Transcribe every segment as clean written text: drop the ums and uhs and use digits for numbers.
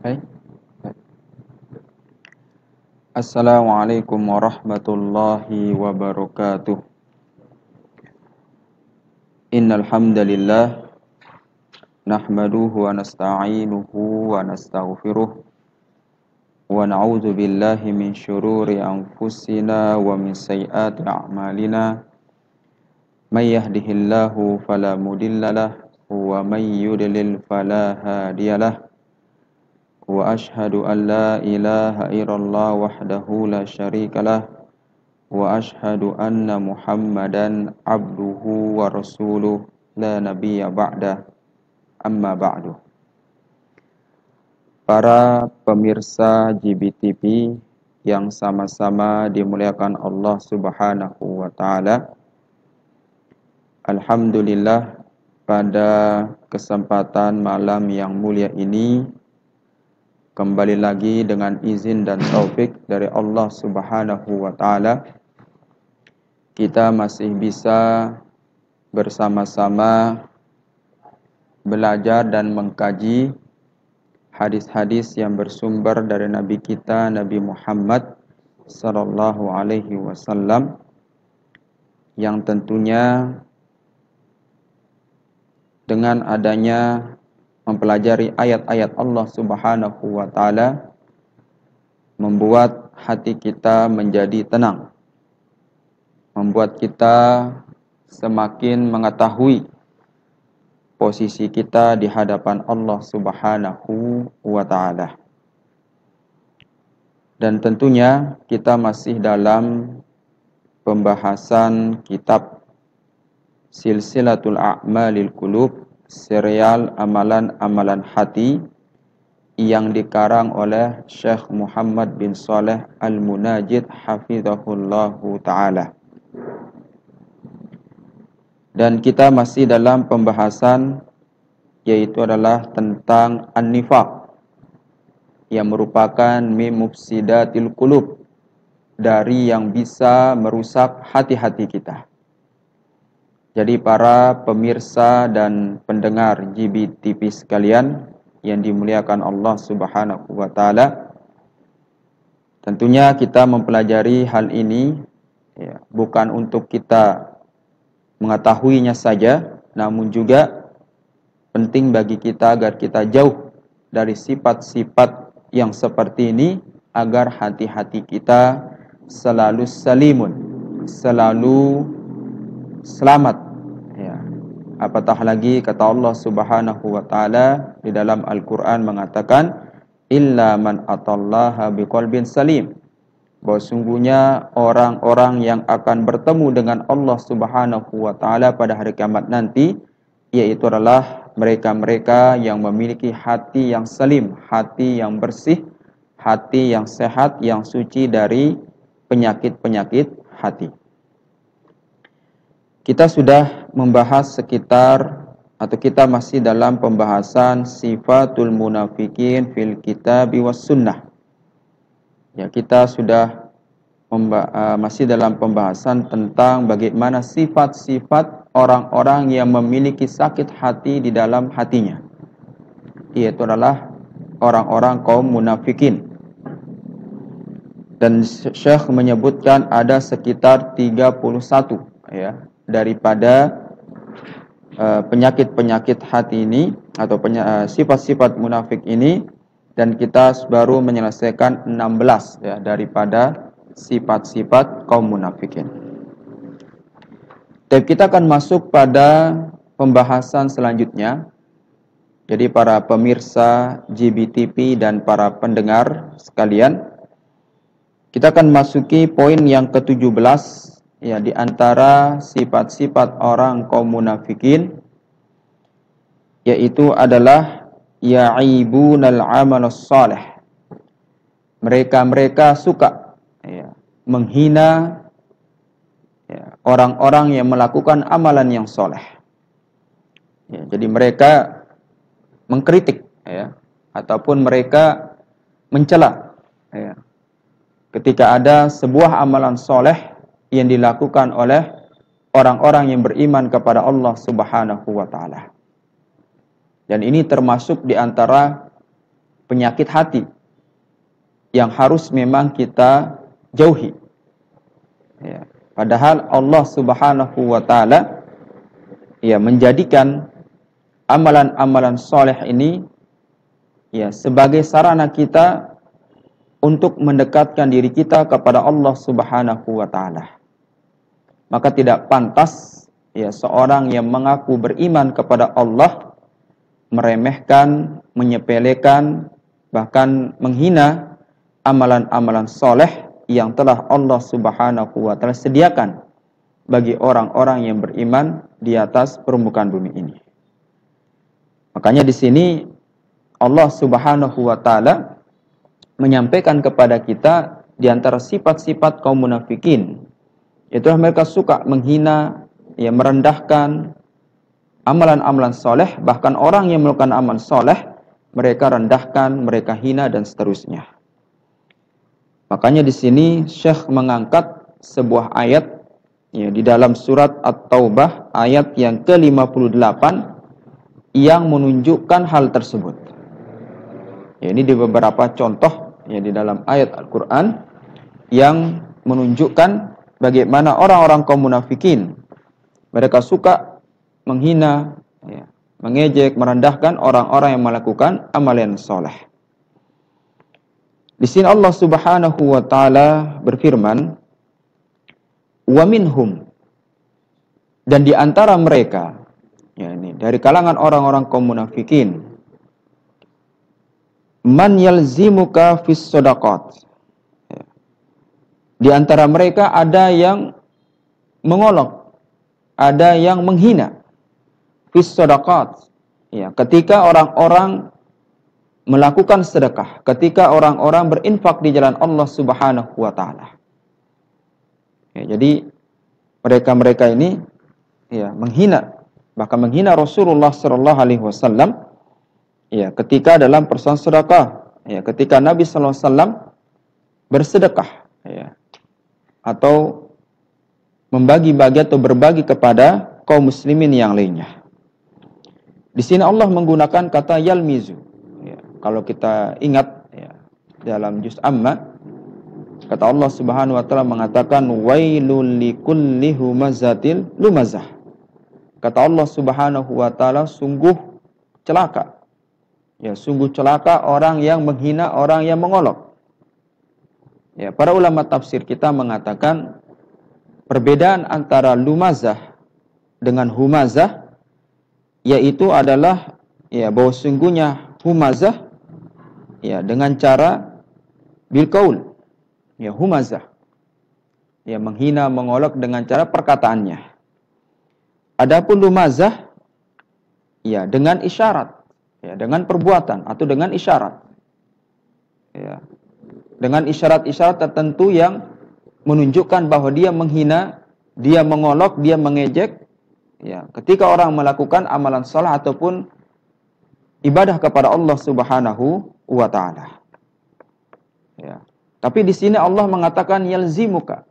Baik. Assalamualaikum warahmatullahi wabarakatuh. Innal hamdalillah nahmaduhu wa nasta'inuhu wa nastaghfiruh wa na'udzu billahi min syururi anfusina wa min sayyiati a'malina. May yahdihillahu fala mudhillalah wa may yudlil fala hadiyalah. Wa ashhadu an la ilaha illallah wahdahu la syarikalah wa ashhadu anna Muhammadan abduhu wa rasuluh la nabiyya ba'dah. Amma ba'du. Para pemirsa GBTV yang sama-sama dimuliakan Allah Subhanahu wa taala. Alhamdulillah, pada kesempatan malam yang mulia ini kembali lagi dengan izin dan taufik dari Allah Subhanahu wa taala, kita masih bisa bersama-sama belajar dan mengkaji hadis-hadis yang bersumber dari Nabi kita, Nabi Muhammad sallallahu alaihi wasallam, yang tentunya dengan adanya mempelajari ayat-ayat Allah Subhanahu wa taala membuat hati kita menjadi tenang, membuat kita semakin mengetahui posisi kita di hadapan Allah Subhanahu wa taala. Dan tentunya kita masih dalam pembahasan kitab Silsilatul A'malil Qulub, serial amalan-amalan hati yang dikarang oleh Syekh Muhammad bin Shalih Al-Munajjid hafizahullahu ta'ala. Dan kita masih dalam pembahasan yaitu adalah tentang an-nifaq, yang merupakan min mufsidatil qulub, dari yang bisa merusak hati-hati kita. Jadi para pemirsa dan pendengar GBTV sekalian yang dimuliakan Allah Subhanahu wa taala, tentunya kita mempelajari hal ini bukan untuk kita mengetahuinya saja, namun juga penting bagi kita agar kita jauh dari sifat-sifat yang seperti ini, agar hati-hati kita selalu salimun, selalu selamat. Apatah lagi kata Allah Subhanahu wa taala di dalam Al-Qur'an mengatakan illa man atallaha biqalbin salim, bahwa sungguhnya orang-orang yang akan bertemu dengan Allah Subhanahu wa taala pada hari kiamat nanti, yaitu adalah mereka-mereka yang memiliki hati yang salim, hati yang bersih, hati yang sehat, yang suci dari penyakit-penyakit hati. Kita sudah membahas kita masih dalam pembahasan sifatul munafikin fil kitabi was sunnah. Ya, kita sudah masih dalam pembahasan tentang bagaimana sifat-sifat orang-orang yang memiliki sakit hati di dalam hatinya, yaitu adalah orang-orang kaum munafikin. Dan Syekh menyebutkan ada sekitar 31 daripada penyakit-penyakit hati ini atau sifat-sifat munafik ini, dan kita baru menyelesaikan 16 daripada sifat-sifat kaum munafikin. Dan kita akan masuk pada pembahasan selanjutnya. Jadi para pemirsa GBTV dan para pendengar sekalian, kita akan masuki poin yang ke-17 di antara sifat-sifat orang kaum munafikin, yaitu adalah ya'ibunal amalus salih. Mereka suka menghina orang-orang yang melakukan amalan yang soleh. Jadi mereka mengkritik ataupun mereka mencela ketika ada sebuah amalan soleh yang dilakukan oleh orang-orang yang beriman kepada Allah Subhanahu wa taala. Dan ini termasuk di antara penyakit hati yang harus memang kita jauhi. Ya. Padahal Allah Subhanahu wa taala ya menjadikan amalan-amalan soleh ini ya sebagai sarana kita untuk mendekatkan diri kita kepada Allah Subhanahu wa taala. Maka tidak pantas ya seorang yang mengaku beriman kepada Allah meremehkan, menyepelekan, bahkan menghina amalan-amalan soleh yang telah Allah Subhanahu wa taala sediakan bagi orang-orang yang beriman di atas permukaan bumi ini. Makanya di sini Allah Subhanahu wa taala menyampaikan kepada kita di antara sifat-sifat kaum munafikin, yaitu mereka suka menghina, ya merendahkan amalan-amalan soleh, bahkan orang yang melakukan amal soleh mereka rendahkan, mereka hina dan seterusnya. Makanya di sini Syekh mengangkat sebuah ayat ya, di dalam surat At-Taubah ayat yang ke-58 yang menunjukkan hal tersebut. Ya, ini di beberapa contoh ya, di dalam ayat Al-Quran yang menunjukkan bagaimana orang-orang kaum munafikin mereka suka menghina, ya, mengejek, merendahkan orang-orang yang melakukan amalan soleh. Di sini Allah Subhanahu wa taala berfirman, "Wa minhum," dan di antara mereka, ya ini dari kalangan orang-orang kaum munafikin, "Man yalzimuka fis shadaqat." Ya. Di antara mereka ada yang mengolok, ada yang menghina fis shadaqat. Ya, ketika orang-orang melakukan sedekah, ketika orang-orang berinfak di jalan Allah Subhanahu wa taala. Ya, jadi mereka-mereka ini ya menghina, bahkan menghina Rasulullah sallallahu alaihi wasallam ya ketika dalam persoalan sedekah, ya ketika Nabi sallallahu alaihi wasallam bersedekah ya atau membagi-bagi atau berbagi kepada kaum muslimin yang lainnya. Di sini Allah menggunakan kata yalmizu. Kalau kita ingat ya, dalam juz Amma kata Allah Subhanahu wa taala mengatakan wailul likulli humazatil lumazah. Kata Allah Subhanahu wa taala sungguh celaka. Ya, sungguh celaka orang yang menghina, orang yang mengolok. Ya, para ulama tafsir kita mengatakan perbedaan antara lumazah dengan humazah yaitu adalah ya bahwa sungguhnya humazah ya dengan cara bil qaul, ya humazah, ya menghina, mengolok dengan cara perkataannya. Adapun lumazah ya dengan isyarat, ya dengan perbuatan atau dengan isyarat, ya dengan isyarat-isyarat tertentu yang menunjukkan bahwa dia menghina, dia mengolok, dia mengejek. Ya ketika orang melakukan amalan salah ataupun ibadah kepada Allah Subhanahu wa taala. Ya. Tapi di sini Allah mengatakan yalzimuka.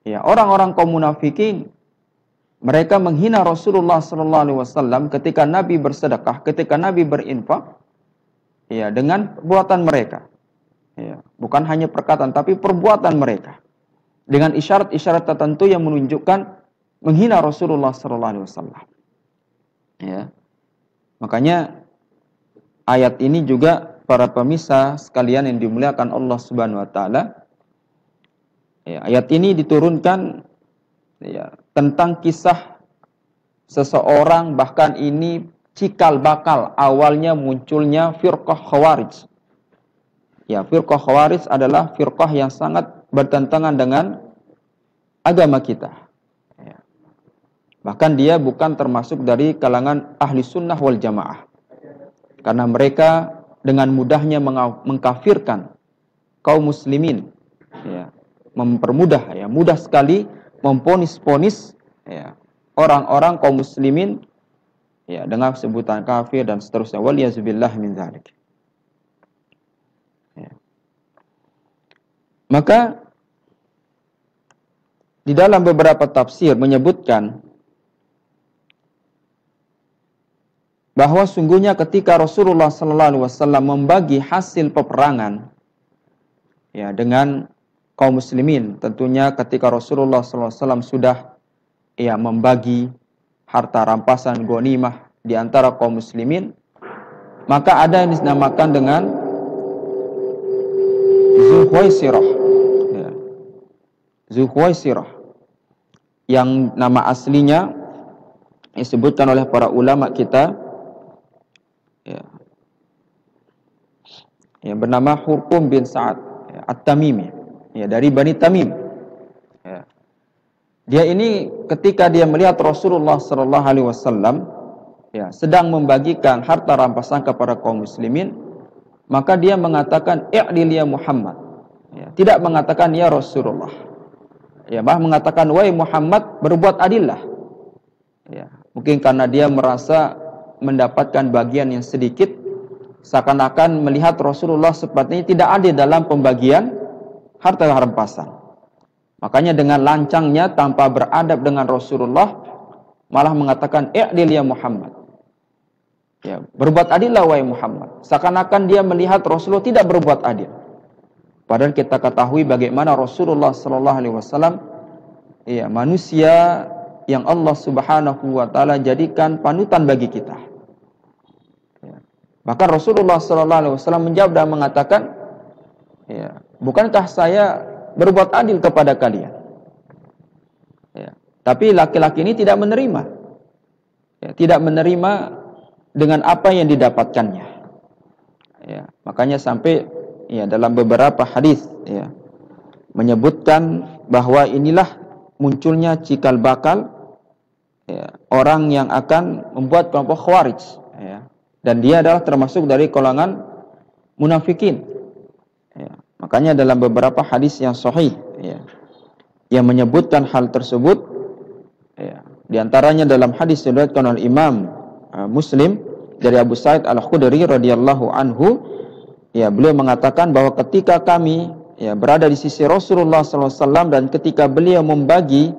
Ya, orang-orang kaum munafikin mereka menghina Rasulullah sallallahu alaihi wasallam ketika Nabi bersedekah, ketika Nabi berinfak, ya dengan perbuatan mereka. Ya, bukan hanya perkataan tapi perbuatan mereka. Dengan isyarat-isyarat tertentu yang menunjukkan menghina Rasulullah sallallahu alaihi wasallam. Ya. Makanya ayat ini juga para pemirsa sekalian yang dimuliakan Allah Subhanahu wa taala. Ya, ayat ini diturunkan ya, tentang kisah seseorang, bahkan ini cikal bakal awalnya munculnya firqah Khawarij. Ya, firqah Khawarij adalah firqah yang sangat bertentangan dengan agama kita. Ya. Bahkan dia bukan termasuk dari kalangan ahli sunnah wal jamaah. Karena mereka dengan mudahnya mengkafirkan kaum muslimin, ya, mempermudah, ya, mudah sekali memponis-ponis ya, orang-orang kaum muslimin ya, dengan sebutan kafir dan seterusnya. Waliyazubillah min dzalik. Ya. Maka di dalam beberapa tafsir menyebutkan bahwa sungguhnya ketika Rasulullah sallallahu alaihi wasallam membagi hasil peperangan ya dengan kaum muslimin, tentunya ketika Rasulullah sallallahu alaihi wasallam sudah ya membagi harta rampasan ghanimah di antara kaum muslimin, maka ada yang dinamakan dengan Zuhwaisirah. Ya. Zuhwaisirah. Yang nama aslinya disebutkan oleh para ulama kita ya, yang bernama Hurqum bin Sa'ad ya, At-Tamimi ya, dari Bani Tamim ya. Dia ini ketika dia melihat Rasulullah sallallahu alaihi wasallam ya, sedang membagikan harta rampasan kepada kaum muslimin, maka dia mengatakan i'dil ya Muhammad ya, tidak mengatakan ya Rasulullah ya, malah mengatakan wahai Muhammad, berbuat adillah ya. Mungkin karena dia merasa mendapatkan bagian yang sedikit, seakan-akan melihat Rasulullah sepertinya tidak adil dalam pembagian harta rampasan. Makanya dengan lancangnya tanpa beradab dengan Rasulullah malah mengatakan i'dil ya Muhammad ya, berbuat adillah wahai Muhammad. Seakan-akan dia melihat Rasulullah tidak berbuat adil. Padahal kita ketahui bagaimana Rasulullah sallallahu alaihi wasallam ya, manusia yang Allah Subhanahu wa taala jadikan panutan bagi kita. Ya. Bahkan Rasulullah sallallahu alaihi wasallam menjawab dan mengatakan, ya, bukankah saya berbuat adil kepada kalian? Ya. Tapi laki-laki ini tidak menerima. Ya, tidak menerima dengan apa yang didapatkannya. Ya, makanya sampai ya dalam beberapa hadis ya menyebutkan bahwa inilah munculnya cikal bakal ya, orang yang akan membuat kelompok Khawarij ya, dan dia adalah termasuk dari kalangan munafikin ya. Makanya dalam beberapa hadis yang sahih ya, yang menyebutkan hal tersebut ya, di antaranya dalam hadis yang diriwayatkan oleh Imam Muslim dari Abu Sa'id Al-Khudri radhiyallahu anhu ya, beliau mengatakan bahwa ketika kami ya berada di sisi Rasulullah SAW dan ketika beliau membagi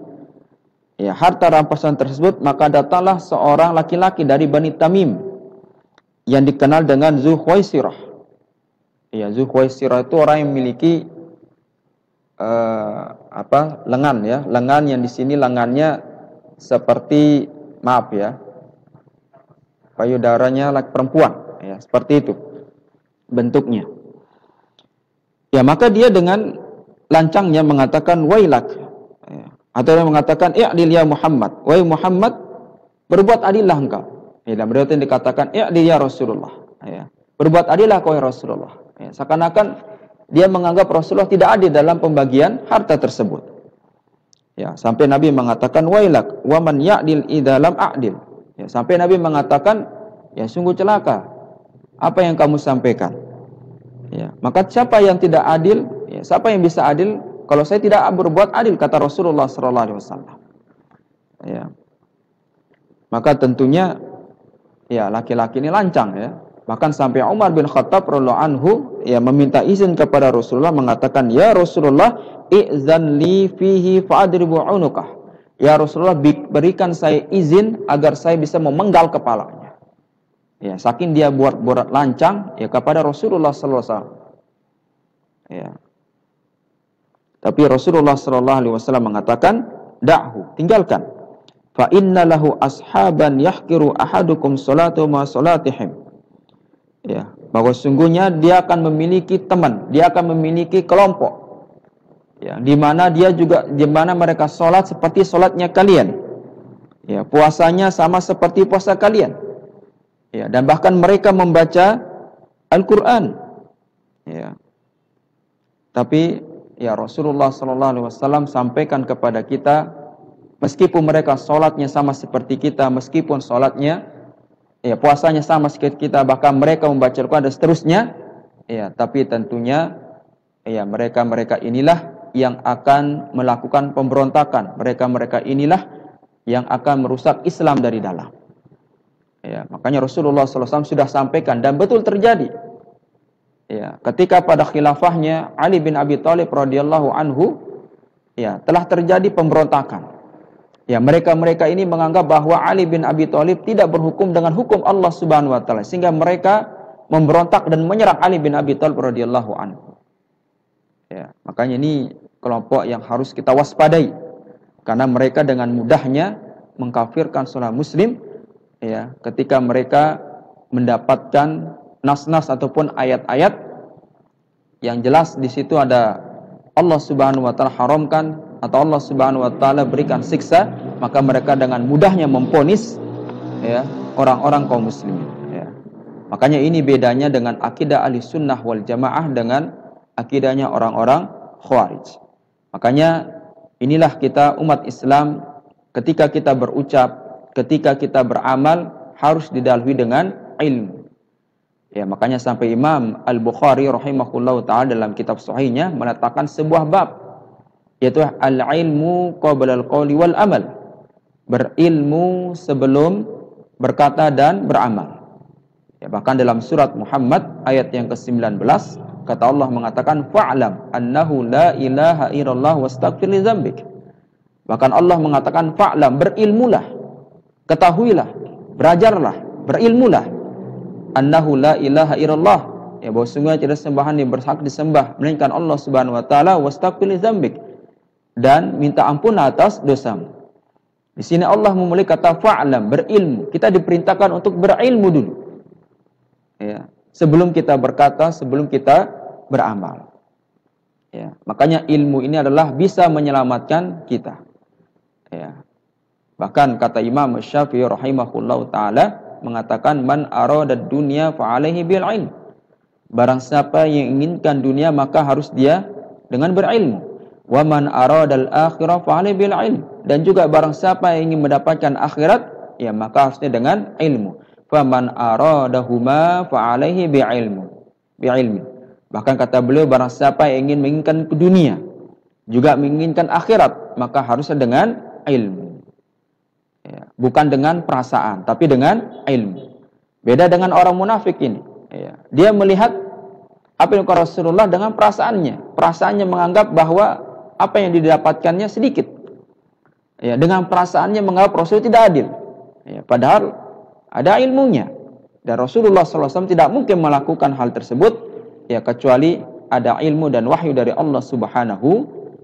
ya harta rampasan tersebut, maka datanglah seorang laki-laki dari Bani Tamim yang dikenal dengan Zuhwaisirah. Ya, Zuhwaisirah itu orang yang memiliki lengan ya, lengan yang di sini lengannya seperti maaf ya, payudaranya laki perempuan ya, seperti itu bentuknya. Ya, maka dia dengan lancangnya mengatakan wailak ya, atau dia mengatakan i'dil ya Muhammad, wahai Muhammad, berbuat adillah engkau. Ya, dan berarti dikatakan i'dil ya Rasulullah ya, berbuat adillah kau ya Rasulullah ya, seakan-akan dia menganggap Rasulullah tidak adil dalam pembagian harta tersebut ya, sampai Nabi mengatakan wailak wa man ya'dil idza lam a'dil ya, sampai Nabi mengatakan ya sungguh celaka apa yang kamu sampaikan ya, maka siapa yang tidak adil ya, siapa yang bisa adil kalau saya tidak berbuat adil, kata Rasulullah SAW ya. Maka tentunya ya laki-laki ini lancang ya, bahkan sampai Umar bin Khattab radhiyallahu anhu ya meminta izin kepada Rasulullah, mengatakan ya Rasulullah i'zan li fihi fa'adribu unuqah, ya Rasulullah berikan saya izin agar saya bisa memenggal kepalanya. Ya, saking dia buat lancang ya kepada Rasulullah sallallahu alaihi wasallam. Ya. Tapi Rasulullah sallallahu alaihi wasallam mengatakan, "Da'hu, tinggalkan. Fa inna lahu ashaban yahqiru ahadukum salatu ma salatihim." Ya, bahwa sungguhnya dia akan memiliki teman, dia akan memiliki kelompok. Ya, di mana mereka salat seperti salatnya kalian. Ya, puasanya sama seperti puasa kalian. Ya, dan bahkan mereka membaca Al-Quran ya. Tapi ya Rasulullah SAW sampaikan kepada kita, meskipun mereka sholatnya sama seperti kita, meskipun sholatnya ya puasanya sama seperti kita, bahkan mereka membaca Al-Quran dan seterusnya ya, tapi tentunya ya mereka inilah yang akan melakukan pemberontakan, mereka inilah yang akan merusak Islam dari dalam. Ya, makanya Rasulullah SAW sudah sampaikan dan betul terjadi. Ya, ketika pada khilafahnya Ali bin Abi Thalib radhiyallahu anhu, ya telah terjadi pemberontakan. Ya, mereka-mereka ini menganggap bahwa Ali bin Abi Thalib tidak berhukum dengan hukum Allah Subhanahu wa taala, sehingga mereka memberontak dan menyerang Ali bin Abi Thalib radhiyallahu anhu. Ya, makanya ini kelompok yang harus kita waspadai, karena mereka dengan mudahnya mengkafirkan seorang muslim, ya, ketika mereka mendapatkan nas-nas ataupun ayat-ayat yang jelas di situ ada Allah Subhanahu wa taala haramkan atau Allah Subhanahu wa taala berikan siksa, maka mereka dengan mudahnya memponis, ya, orang-orang kaum muslimin, ya. Makanya ini bedanya dengan akidah ahli sunnah wal jamaah dengan akidahnya orang-orang khawarij. Makanya inilah kita umat Islam, ketika kita berucap, ketika kita beramal, harus didahului dengan ilmu. Ya, makanya sampai Imam Al-Bukhari rahimahullahu ta'ala dalam kitab sahihnya meletakkan sebuah bab, yaitu al-ilmu qabla al-qawli wal amal. Berilmu sebelum berkata dan beramal. Ya, bahkan dalam surat Muhammad ayat yang ke-19 kata Allah mengatakan fa'lam annahu la ilaha illallah wastaghfir li dzambik. Bahkan Allah mengatakan fa'lam, berilmulah, ketahuilah, belajarlah, berilmulah, annahu la ilaha illallah, ya, bahwa sungguh tidak sembahan yang berhak disembah melainkan Allah Subhanahu wa taala, wastaghfir li dzambik, dan minta ampun atas dosamu. Di sini Allah memulai kata fa'lam, berilmu. Kita diperintahkan untuk berilmu dulu, ya, sebelum kita berkata, sebelum kita beramal. Ya, makanya ilmu ini adalah bisa menyelamatkan kita. Ya. Bahkan kata Imam Syafi'i rahimahullahu taala mengatakan man arada dunya fa alaihi bil ilm. Barang siapa yang inginkan dunia maka harus dia dengan berilmu. Wa man aradal akhirah fa alaihi bil ilm. Dan juga barang siapa yang ingin mendapatkan akhirat, ya, maka harusnya dengan ilmu. Faman aradahuma fa alaihi bi ilmi. Bahkan kata beliau, barang siapa yang menginginkan dunia juga menginginkan akhirat, maka harusnya dengan ilmu. Ya, bukan dengan perasaan, tapi dengan ilmu. Beda dengan orang munafik ini. Ya, dia melihat apa yang kata Rasulullah dengan perasaannya. Perasaannya menganggap bahwa apa yang didapatkannya sedikit. Ya, dengan perasaannya menganggap Rasul tidak adil. Ya, padahal ada ilmunya. Dan Rasulullah SAW tidak mungkin melakukan hal tersebut, ya, kecuali ada ilmu dan wahyu dari Allah Subhanahu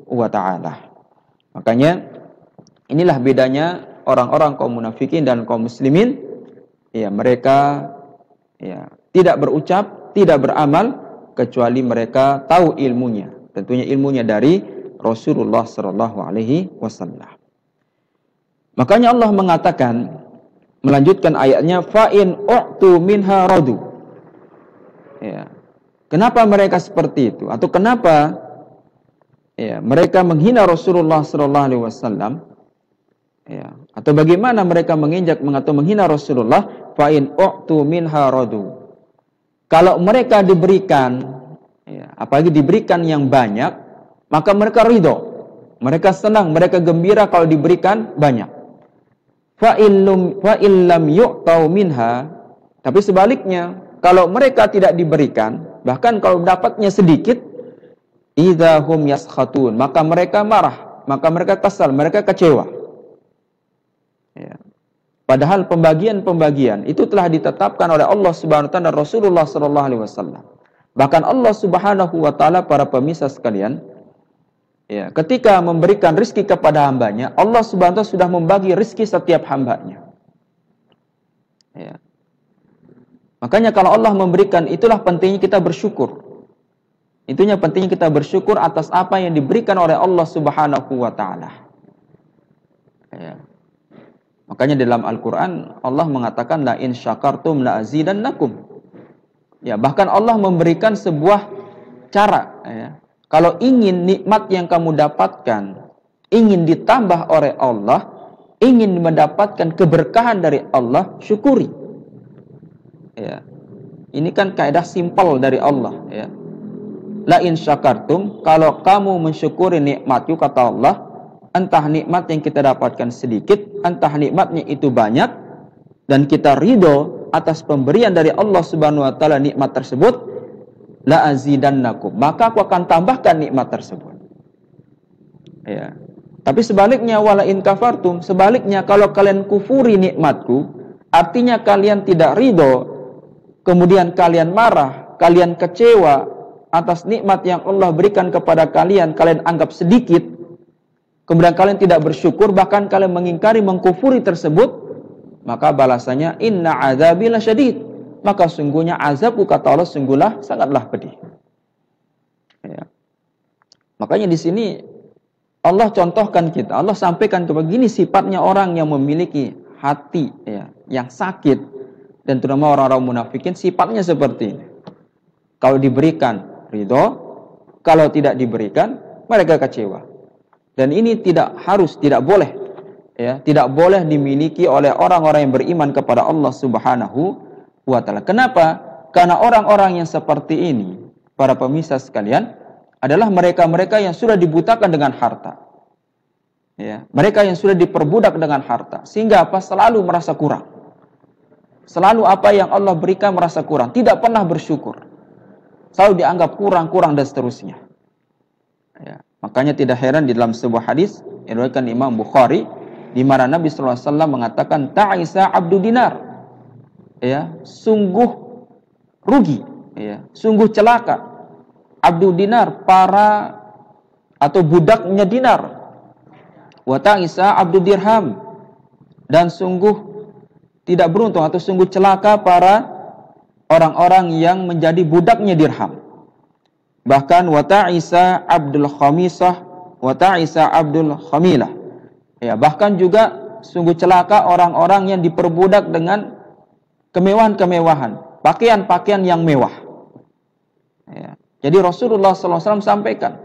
wa ta'ala. Makanya inilah bedanya orang-orang kaum munafikin dan kaum muslimin. Ya, mereka, ya, tidak berucap, tidak beramal, kecuali mereka tahu ilmunya. Tentunya ilmunya dari Rasulullah SAW. Makanya Allah mengatakan, melanjutkan ayatnya, fa'in u'tu minha radu. Ya. Kenapa mereka seperti itu? Atau kenapa, ya, mereka menghina Rasulullah SAW? Ya. Atau bagaimana mereka menginjak atau menghina Rasulullah? Fa'in u'tu minha radu. Kalau mereka diberikan, ya, apalagi diberikan yang banyak, maka mereka ridho, mereka senang, mereka gembira kalau diberikan banyak. Fa'illam yu'tau minha. Tapi sebaliknya, kalau mereka tidak diberikan, bahkan kalau dapatnya sedikit, idahum yaskhatun, maka mereka marah, maka mereka kesal, mereka kecewa. Ya. Padahal pembagian-pembagian itu telah ditetapkan oleh Allah Subhanahu wa taala dan Rasulullah sallallahu alaihi wasallam. Bahkan Allah Subhanahu wa taala, para pemirsa sekalian, ya, ketika memberikan rizki kepada hambanya, Allah Subhanahu wa taala sudah membagi rizki setiap hambanya. Ya. Makanya kalau Allah memberikan, itulah pentingnya kita bersyukur. Itunya pentingnya kita bersyukur atas apa yang diberikan oleh Allah Subhanahu wa taala. Ya. Makanya dalam Al-Quran Allah mengatakan la in syakartum la azidannakum. Ya, bahkan Allah memberikan sebuah cara, ya. Kalau ingin nikmat yang kamu dapatkan, ingin ditambah oleh Allah, ingin mendapatkan keberkahan dari Allah, syukuri. Ya. Ini kan kaidah simpel dari Allah, ya. La in syakartum, kalau kamu mensyukuri nikmatku, kata Allah, entah nikmat yang kita dapatkan sedikit, entah nikmatnya itu banyak, dan kita ridho atas pemberian dari Allah Subhanahu wa taala nikmat tersebut, la azidannakum, maka aku akan tambahkan nikmat tersebut. Ya. Tapi sebaliknya, wala in kafartum, sebaliknya kalau kalian kufuri nikmatku, artinya kalian tidak ridho, kemudian kalian marah, kalian kecewa atas nikmat yang Allah berikan kepada kalian, kalian anggap sedikit, kemudian kalian tidak bersyukur, bahkan kalian mengingkari, mengkufuri tersebut, maka balasannya inna azabi lasyadid, maka sungguhnya azabku, kata Allah, sungguhlah sangatlah pedih. Ya. Makanya di sini Allah contohkan kita, Allah sampaikan kepada gini sifatnya orang yang memiliki hati ya, yang sakit, dan terutama orang-orang munafikin sifatnya seperti ini. Kalau diberikan ridho, kalau tidak diberikan mereka kecewa. Dan ini tidak harus, tidak boleh ya, tidak boleh dimiliki oleh orang-orang yang beriman kepada Allah Subhanahu wa taala. Kenapa? Karena orang-orang yang seperti ini, para pemirsa sekalian, adalah mereka-mereka yang sudah dibutakan dengan harta. Ya, mereka yang sudah diperbudak dengan harta, sehingga apa? Selalu merasa kurang. Selalu apa yang Allah berikan merasa kurang, tidak pernah bersyukur. Selalu dianggap kurang-kurang dan seterusnya. Ya, makanya tidak heran di dalam sebuah hadis yang diriwayatkan Imam Bukhari, di mana Nabi sallallahu alaihi wasallam mengatakan ta'isa abdu dinar. Ya, sungguh rugi, ya, sungguh celaka abdu dinar, para atau budaknya dinar. Wa ta'isa abdu dirham, dan sungguh tidak beruntung atau sungguh celaka para orang-orang yang menjadi budaknya dirham. Bahkan wa ta'isa abdul khamisah, wa ta'isa abdul khamilah. Ya, bahkan juga sungguh celaka orang-orang yang diperbudak dengan kemewahan-kemewahan, pakaian-pakaian yang mewah. Ya. Jadi Rasulullah SAW sampaikan,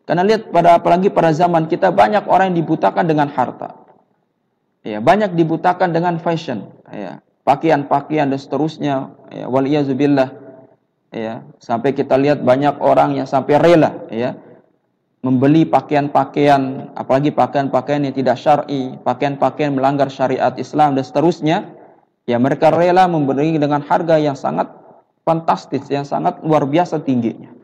karena lihat apalagi pada zaman kita banyak orang yang dibutakan dengan harta, ya, banyak dibutakan dengan fashion, ya, pakaian-pakaian dan seterusnya, ya, waliyazubillah, ya, sampai kita lihat banyak orang yang sampai rela, ya, membeli pakaian-pakaian, apalagi pakaian-pakaian yang tidak syar'i, pakaian-pakaian melanggar syariat Islam dan seterusnya, ya, mereka rela membeli dengan harga yang sangat fantastis, yang sangat luar biasa tingginya.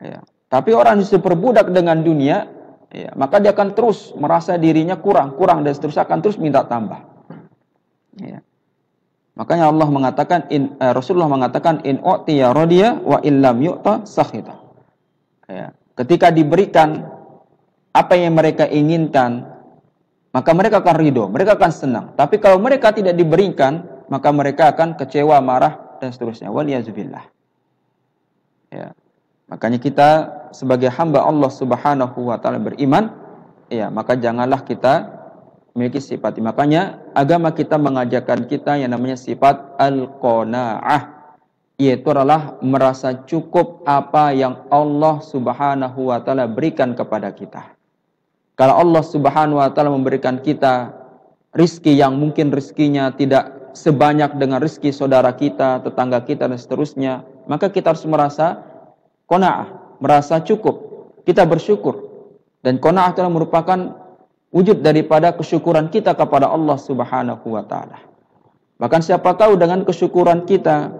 Ya. Tapi orang yang diperbudak dengan dunia, ya, maka dia akan terus merasa dirinya kurang dan seterusnya, akan terus minta tambah. Ya. Makanya Allah mengatakan, Rasulullah mengatakan, in u'tiya radiya wa illam yu'ta sakhita. Ya. Ketika diberikan apa yang mereka inginkan, maka mereka akan ridho, mereka akan senang. Tapi kalau mereka tidak diberikan, maka mereka akan kecewa, marah dan seterusnya. Waliyazubillah. Ya. Makanya kita sebagai hamba Allah Subhanahu wa taala beriman, ya, maka janganlah kita memiliki sifat. Makanya agama kita mengajarkan kita yang namanya sifat al-qanaah, yaitu adalah merasa cukup apa yang Allah Subhanahu wa taala berikan kepada kita. Kalau Allah Subhanahu wa taala memberikan kita rizki yang mungkin rizkinya tidak sebanyak dengan rizki saudara kita, tetangga kita dan seterusnya, maka kita harus merasa qanaah, merasa cukup, kita bersyukur. Dan qanaah adalah merupakan wujud daripada kesyukuran kita kepada Allah Subhanahu wa taala. Bahkan siapa tahu dengan kesyukuran kita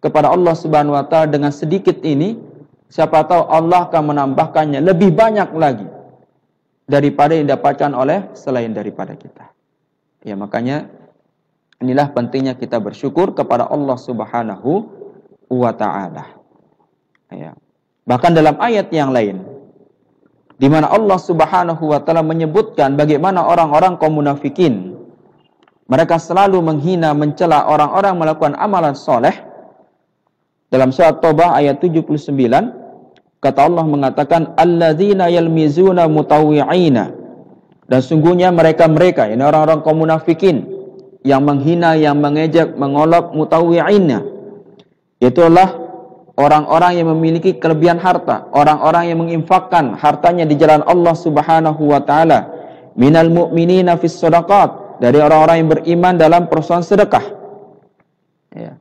kepada Allah Subhanahu wa taala dengan sedikit ini, siapa tahu Allah akan menambahkannya lebih banyak lagi daripada yang didapatkan oleh selain daripada kita. Ya, makanya inilah pentingnya kita bersyukur kepada Allah Subhanahu wa taala. Ya. Bahkan dalam ayat yang lain, di mana Allah Subhanahu wa taala menyebutkan bagaimana orang-orang kaum munafikin, mereka selalu menghina, mencela orang-orang melakukan amalan soleh. Dalam surat Taubah ayat 79, kata Allah mengatakan, alladzina yalmizuna mutawwi'ina, dan sungguhnya mereka-mereka, ini orang-orang kaum munafikin, yang menghina, yang mengejek, mengolok mutawwi'ina, yaitu adalah orang-orang yang memiliki kelebihan harta, orang-orang yang menginfakkan hartanya di jalan Allah Subhanahu wa taala, minal mu'minina fis shadaqat, dari orang-orang yang beriman dalam persoalan sedekah. Ya.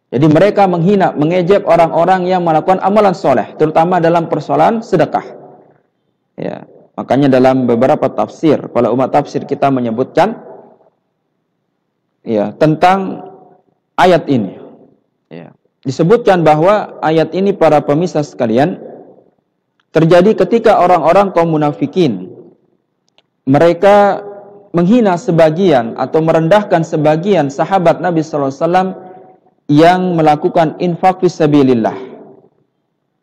Jadi mereka menghina, mengejek orang-orang yang melakukan amalan soleh, terutama dalam persoalan sedekah. Ya. Makanya dalam beberapa tafsir, para umat tafsir kita menyebutkan, ya, tentang ayat ini. Ya. Disebutkan bahwa ayat ini, para pemirsa sekalian, terjadi ketika orang-orang kaum munafikin mereka menghina sebagian atau merendahkan sebagian sahabat Nabi sallallahu alaihi wasallam yang melakukan infak fisabilillah.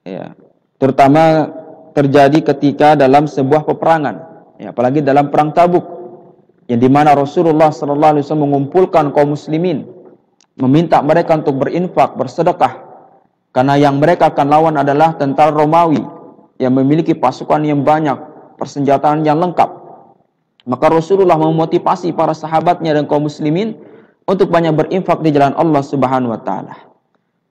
Ya, terutama terjadi ketika dalam sebuah peperangan, ya, apalagi dalam perang Tabuk, yang dimana Rasulullah sallallahu alaihi wasallam mengumpulkan kaum muslimin, meminta mereka untuk berinfak, bersedekah, karena yang mereka akan lawan adalah tentara Romawi yang memiliki pasukan yang banyak, persenjataan yang lengkap. Maka Rasulullah memotivasi para sahabatnya dan kaum muslimin untuk banyak berinfak di jalan Allah Subhanahu wa taala.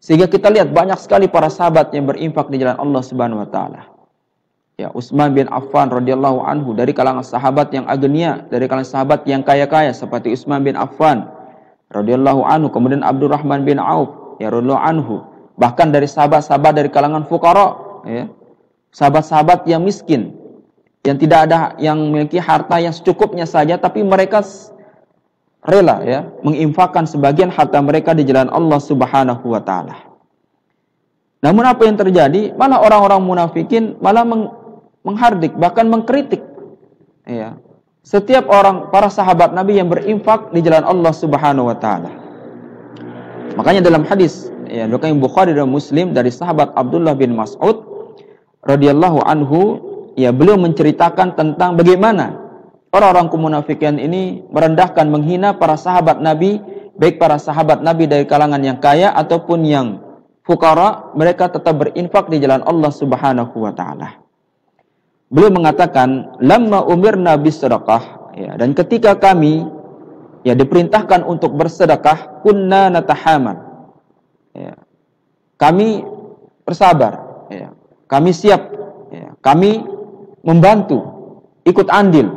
Sehingga kita lihat banyak sekali para sahabat yang berinfak di jalan Allah Subhanahu wa taala. Ya, Utsman bin Affan radhiyallahu anhu dari kalangan sahabat yang agnia, dari kalangan sahabat yang kaya-kaya seperti Utsman bin Affan radhiyallahu anhu, kemudian Abdurrahman bin Auf ya radhiyallahu anhu, bahkan dari sahabat-sahabat dari kalangan fuqara, ya, sahabat-sahabat yang miskin, yang tidak ada, yang memiliki harta yang secukupnya saja, tapi mereka rela, ya, menginfakkan sebagian harta mereka di jalan Allah Subhanahu wa taala. Namun apa yang terjadi? Malah orang-orang munafikin malah menghardik, bahkan mengkritik, ya, setiap orang, para sahabat Nabi yang berinfak di jalan Allah Subhanahu wa taala. Makanya dalam hadis, ya, riwayat Bukhari dan Muslim dari sahabat Abdullah bin Mas'ud radhiyallahu anhu, ya, beliau menceritakan tentang bagaimana orang-orang kemunafikan ini merendahkan, menghina para sahabat Nabi, baik para sahabat Nabi dari kalangan yang kaya ataupun yang fuqara, mereka tetap berinfak di jalan Allah Subhanahu wa taala. Beliau mengatakan, "Lamma umirna bisedekah," ya, dan ketika kami, ya, diperintahkan untuk bersedekah, kunna natahaman. Ya, kami bersabar, ya, kami siap, ya, kami membantu, ikut andil,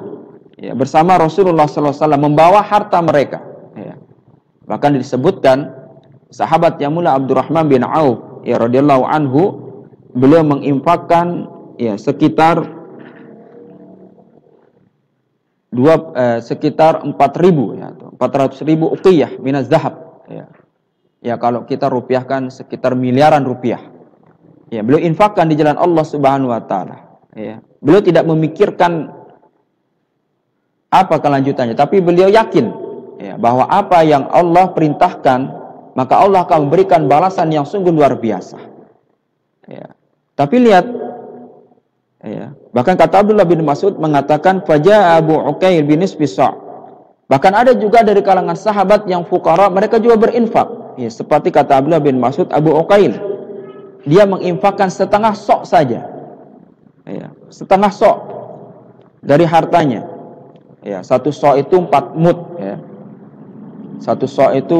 ya, bersama Rasulullah SAW membawa harta mereka. Ya. Bahkan disebutkan sahabat yang mulia Abdurrahman bin Auf, ya, radhiyallahu anhu, beliau menginfakkan, ya, sekitar sekitar 4.000, ya, 400.000 uqiyah minaz zahab. Ya. Ya, kalau kita rupiahkan sekitar miliaran rupiah. Ya, beliau infakkan di jalan Allah Subhanahu wa taala. Ya. Beliau tidak memikirkan apa kelanjutannya, tapi beliau yakin, ya, bahwa apa yang Allah perintahkan, maka Allah akan memberikan balasan yang sungguh luar biasa. Ya. Tapi lihat, ya, bahkan kata Abdullah bin Mas'ud mengatakan, "Faja Abu Uqail bin Isbisa." Bahkan ada juga dari kalangan sahabat yang fuqara, mereka juga berinfak. Ya, seperti kata Abdullah bin Mas'ud, Abu Uqail, dia menginfakkan setengah sok saja. Ya, setengah sok dari hartanya. Ya, satu sok itu 4 mud, ya. Satu sok itu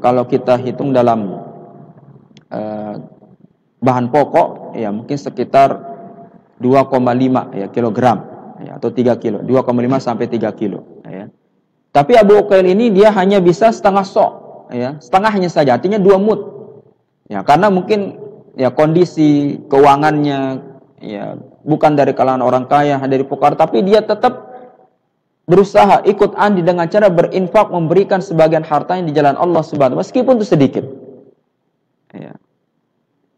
kalau kita hitung dalam bahan pokok, ya, mungkin sekitar 2,5, ya, kilogram, ya, atau 3 kilo, 2,5 sampai 3 kilo, ya. Tapi Abu Uqail ini dia hanya bisa setengah sok, ya, setengahnya saja, artinya 2 mud. Ya, karena mungkin, ya, kondisi keuangannya, ya, bukan dari kalangan orang kaya, dari fuqara, tapi dia tetap berusaha ikut andil dengan cara berinfak, memberikan sebagian hartanya di jalan Allah Subhanahu wa taala, meskipun itu sedikit. Ya.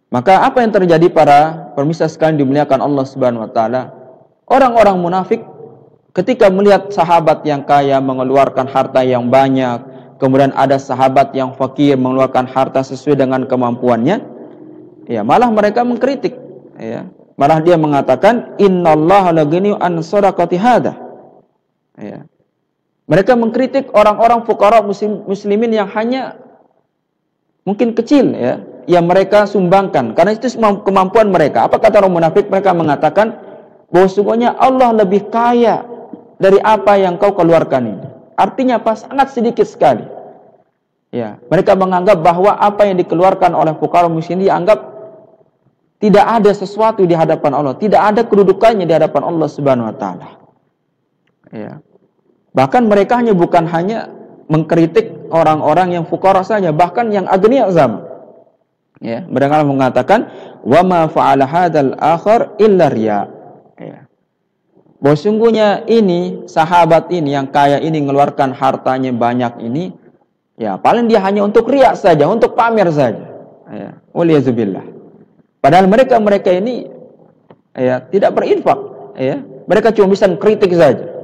Maka apa yang terjadi para pemirsa sekalian dimuliakan Allah Subhanahu wa taala? Orang-orang munafik ketika melihat sahabat yang kaya mengeluarkan harta yang banyak, kemudian ada sahabat yang fakir mengeluarkan harta sesuai dengan kemampuannya, ya, malah mereka mengkritik, ya. Malah dia mengatakan, "Innallaha laghini an shadaqati hadza." Ya. Mereka mengkritik orang-orang fuqara muslimin yang hanya mungkin kecil, ya, yang mereka sumbangkan, karena itu kemampuan mereka. Apa kata orang munafik? Mereka mengatakan bahwa sungguhnya Allah lebih kaya dari apa yang kau keluarkan ini. Artinya apa? Sangat sedikit sekali. Ya, mereka menganggap bahwa apa yang dikeluarkan oleh fuqara muslimin dianggap tidak ada sesuatu di hadapan Allah, tidak ada kedudukannya di hadapan Allah Subhanahu wa taala. Ya. Bahkan mereka bukan hanya mengkritik orang-orang yang fuqara saja, bahkan yang agniya zaman. Ya, mereka mengatakan, "Wa ma fa'ala hadzal akhar illa riya." Ya. Bahwa sungguhnya ini sahabat ini yang kaya ini mengeluarkan hartanya banyak ini, ya, paling dia hanya untuk riya saja, untuk pamer saja. Ya, waliyazubillah. Padahal mereka ini, ya, tidak berinfak, ya. Mereka cuma bisa kritik saja.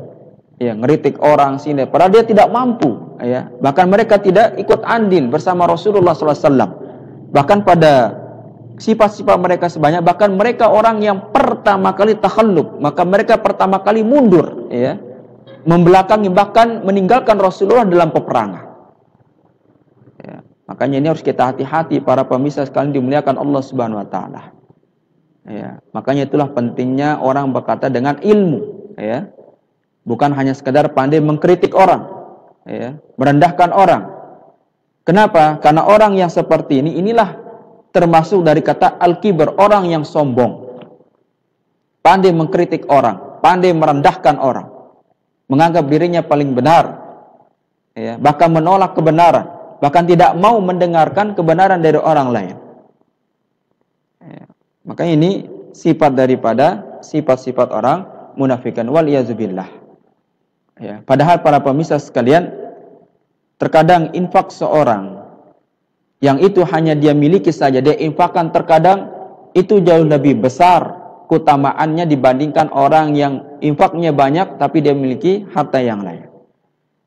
ya, ngeritik orang sini, padahal dia tidak mampu, ya. Bahkan mereka tidak ikut andil bersama Rasulullah SAW. Bahkan pada sifat-sifat mereka sebanyak, bahkan mereka orang yang pertama kali takhalluf, maka mereka pertama kali mundur, ya, membelakangi, bahkan meninggalkan Rasulullah dalam peperangan. Ya. Makanya ini harus kita hati-hati para pemirsa sekalian dimuliakan Allah Subhanahu Wa Taala. Ya. Makanya itulah pentingnya orang berkata dengan ilmu, ya, bukan hanya sekadar pandai mengkritik orang, ya, merendahkan orang. Kenapa? Karena orang yang seperti ini, inilah termasuk dari kata al-kibr, orang yang sombong. Pandai mengkritik orang, pandai merendahkan orang, menganggap dirinya paling benar, ya, bahkan menolak kebenaran, bahkan tidak mau mendengarkan kebenaran dari orang lain. Ya. Makanya ini sifat daripada sifat-sifat orang munafikan, wal iyazubillah. Ya. Padahal para pemirsa sekalian, terkadang infak seorang yang itu hanya dia miliki saja, dia infakkan, terkadang itu jauh lebih besar keutamaannya dibandingkan orang yang infaknya banyak tapi dia memiliki harta yang lain.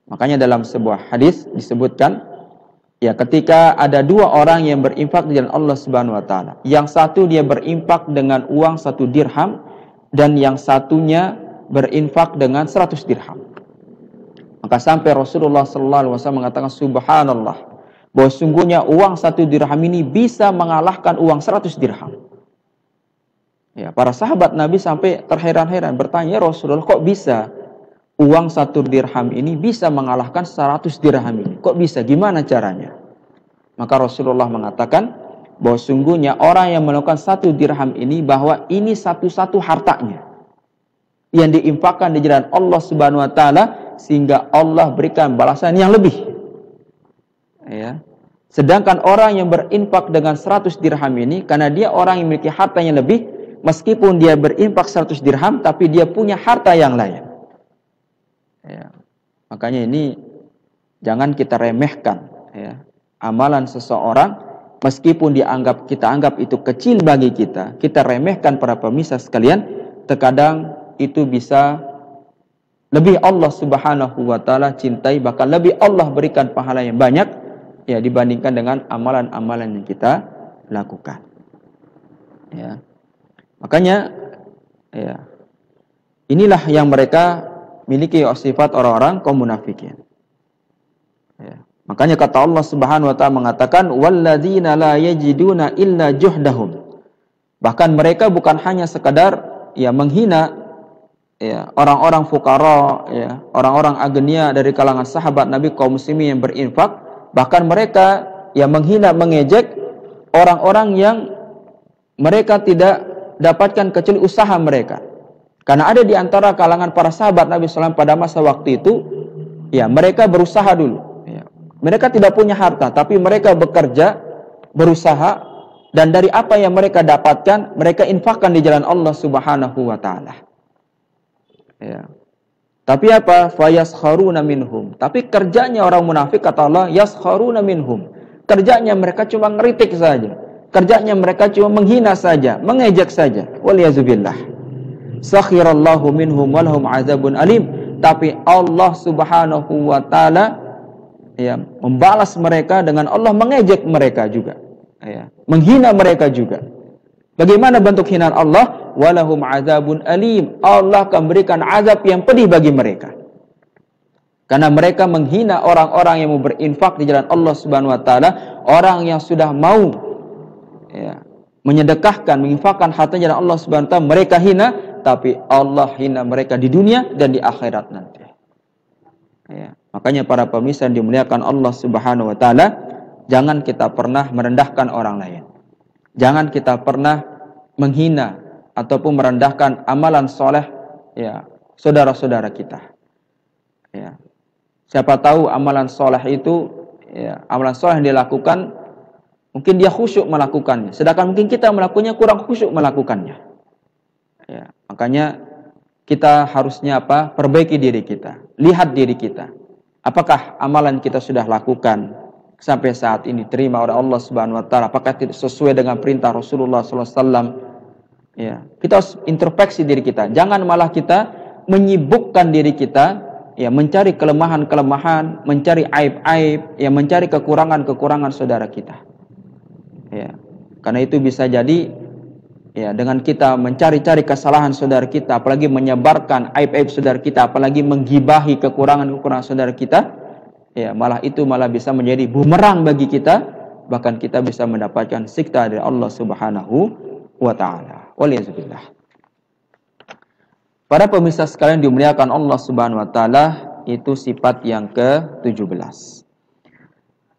Makanya dalam sebuah hadis disebutkan, ya, ketika ada dua orang yang berinfak di jalan Allah Subhanahu Wa Taala, yang satu dia berinfak dengan uang 1 dirham dan yang satunya berinfak dengan 100 dirham. Maka sampai Rasulullah SAW mengatakan, subhanallah, bahwa sungguhnya uang 1 dirham ini bisa mengalahkan uang 100 dirham. Ya, para sahabat Nabi sampai terheran-heran bertanya, Rasulullah, kok bisa uang 1 dirham ini bisa mengalahkan 100 dirham ini? Kok bisa? Gimana caranya? Maka Rasulullah mengatakan bahwa sungguhnya orang yang melakukan 1 dirham ini, bahwa ini satu-satu hartanya yang diinfakkan di jalan Allah Subhanahu Wa Taala, sehingga Allah berikan balasan yang lebih. Ya. Sedangkan orang yang berinfak dengan 100 dirham ini, karena dia orang yang memiliki harta yang lebih, meskipun dia berinfak 100 dirham, tapi dia punya harta yang lain. Ya. Makanya ini jangan kita remehkan, ya, amalan seseorang, meskipun kita anggap itu kecil bagi kita remehkan para pemirsa sekalian, terkadang itu bisa lebih Allah Subhanahu Wa Taala cintai, bahkan lebih Allah berikan pahala yang banyak, ya, dibandingkan dengan amalan-amalan yang kita lakukan. Ya. Makanya, ya, inilah yang mereka miliki sifat orang-orang kaum munafikin. Ya. Makanya kata Allah Subhanahu Wa Taala mengatakan, walladzina la yajiduna illa juhdahum. Bahkan mereka bukan hanya sekadar, ya, menghina, ya, orang-orang fukara, ya, orang-orang agenia dari kalangan sahabat Nabi kaum muslimin yang berinfak, bahkan mereka, ya, menghina, mengejek orang-orang yang mereka tidak dapatkan kecuali usaha mereka. Karena ada di antara kalangan para sahabat Nabi SAW pada masa waktu itu, ya, mereka berusaha dulu. Ya. Mereka tidak punya harta, tapi mereka bekerja, berusaha, dan dari apa yang mereka dapatkan, mereka infakkan di jalan Allah Subhanahu Wa Taala. Ya. Tapi apa? Fayaskharuna minhum. Tapi kerjanya orang munafik, kata Allah, yaskharuna minhum. Kerjanya mereka cuma ngeritik saja. Kerjanya mereka cuma menghina saja, mengejek saja. Waliyazubillah. Sakhirallahu minhum walhum azabun alim. Tapi Allah Subhanahu Wa Taala, ya, membalas mereka dengan Allah mengejek mereka juga, ya, menghina mereka juga. Bagaimana bentuk hinaan Allah? Walahum azabun alim. Allah akan berikan azab yang pedih bagi mereka. Karena mereka menghina orang-orang yang mau berinfak di jalan Allah Subhanahu Wa Taala, orang yang sudah mau, ya, menyedekahkan, menginfakkan hartanya jalan Allah Subhanahu Wa Taala, mereka hina, tapi Allah hina mereka di dunia dan di akhirat nanti. Ya. Makanya para pemirsa yang dimuliakan Allah Subhanahu Wa Taala, jangan kita pernah merendahkan orang lain. Jangan kita pernah menghina ataupun merendahkan amalan soleh, ya, saudara-saudara kita. Ya. Siapa tahu amalan soleh itu, ya, amalan soleh yang dilakukan, mungkin dia khusyuk melakukannya, sedangkan mungkin kita melakukannya kurang khusyuk melakukannya. Ya. Makanya kita harusnya apa? Perbaiki diri kita, lihat diri kita. Apakah amalan kita sudah lakukan sampai saat ini terima oleh Allah Subhanahu Wa Taala? Apakah tidak sesuai dengan perintah Rasulullah SAW? Ya, kita harus introspeksi diri kita. Jangan malah kita menyibukkan diri kita, ya mencari kelemahan-kelemahan, mencari aib-aib, ya mencari kekurangan-kekurangan saudara kita. Ya. Karena itu bisa jadi ya dengan kita mencari-cari kesalahan saudara kita, apalagi menyebarkan aib-aib saudara kita, apalagi menggibahi kekurangan-kekurangan saudara kita, ya malah bisa menjadi bumerang bagi kita, bahkan kita bisa mendapatkan siksa dari Allah Subhanahu wa taala. Waliyadzubillah. Para pemirsa sekalian dimuliakan Allah Subhanahu wa taala, itu sifat yang ke-17.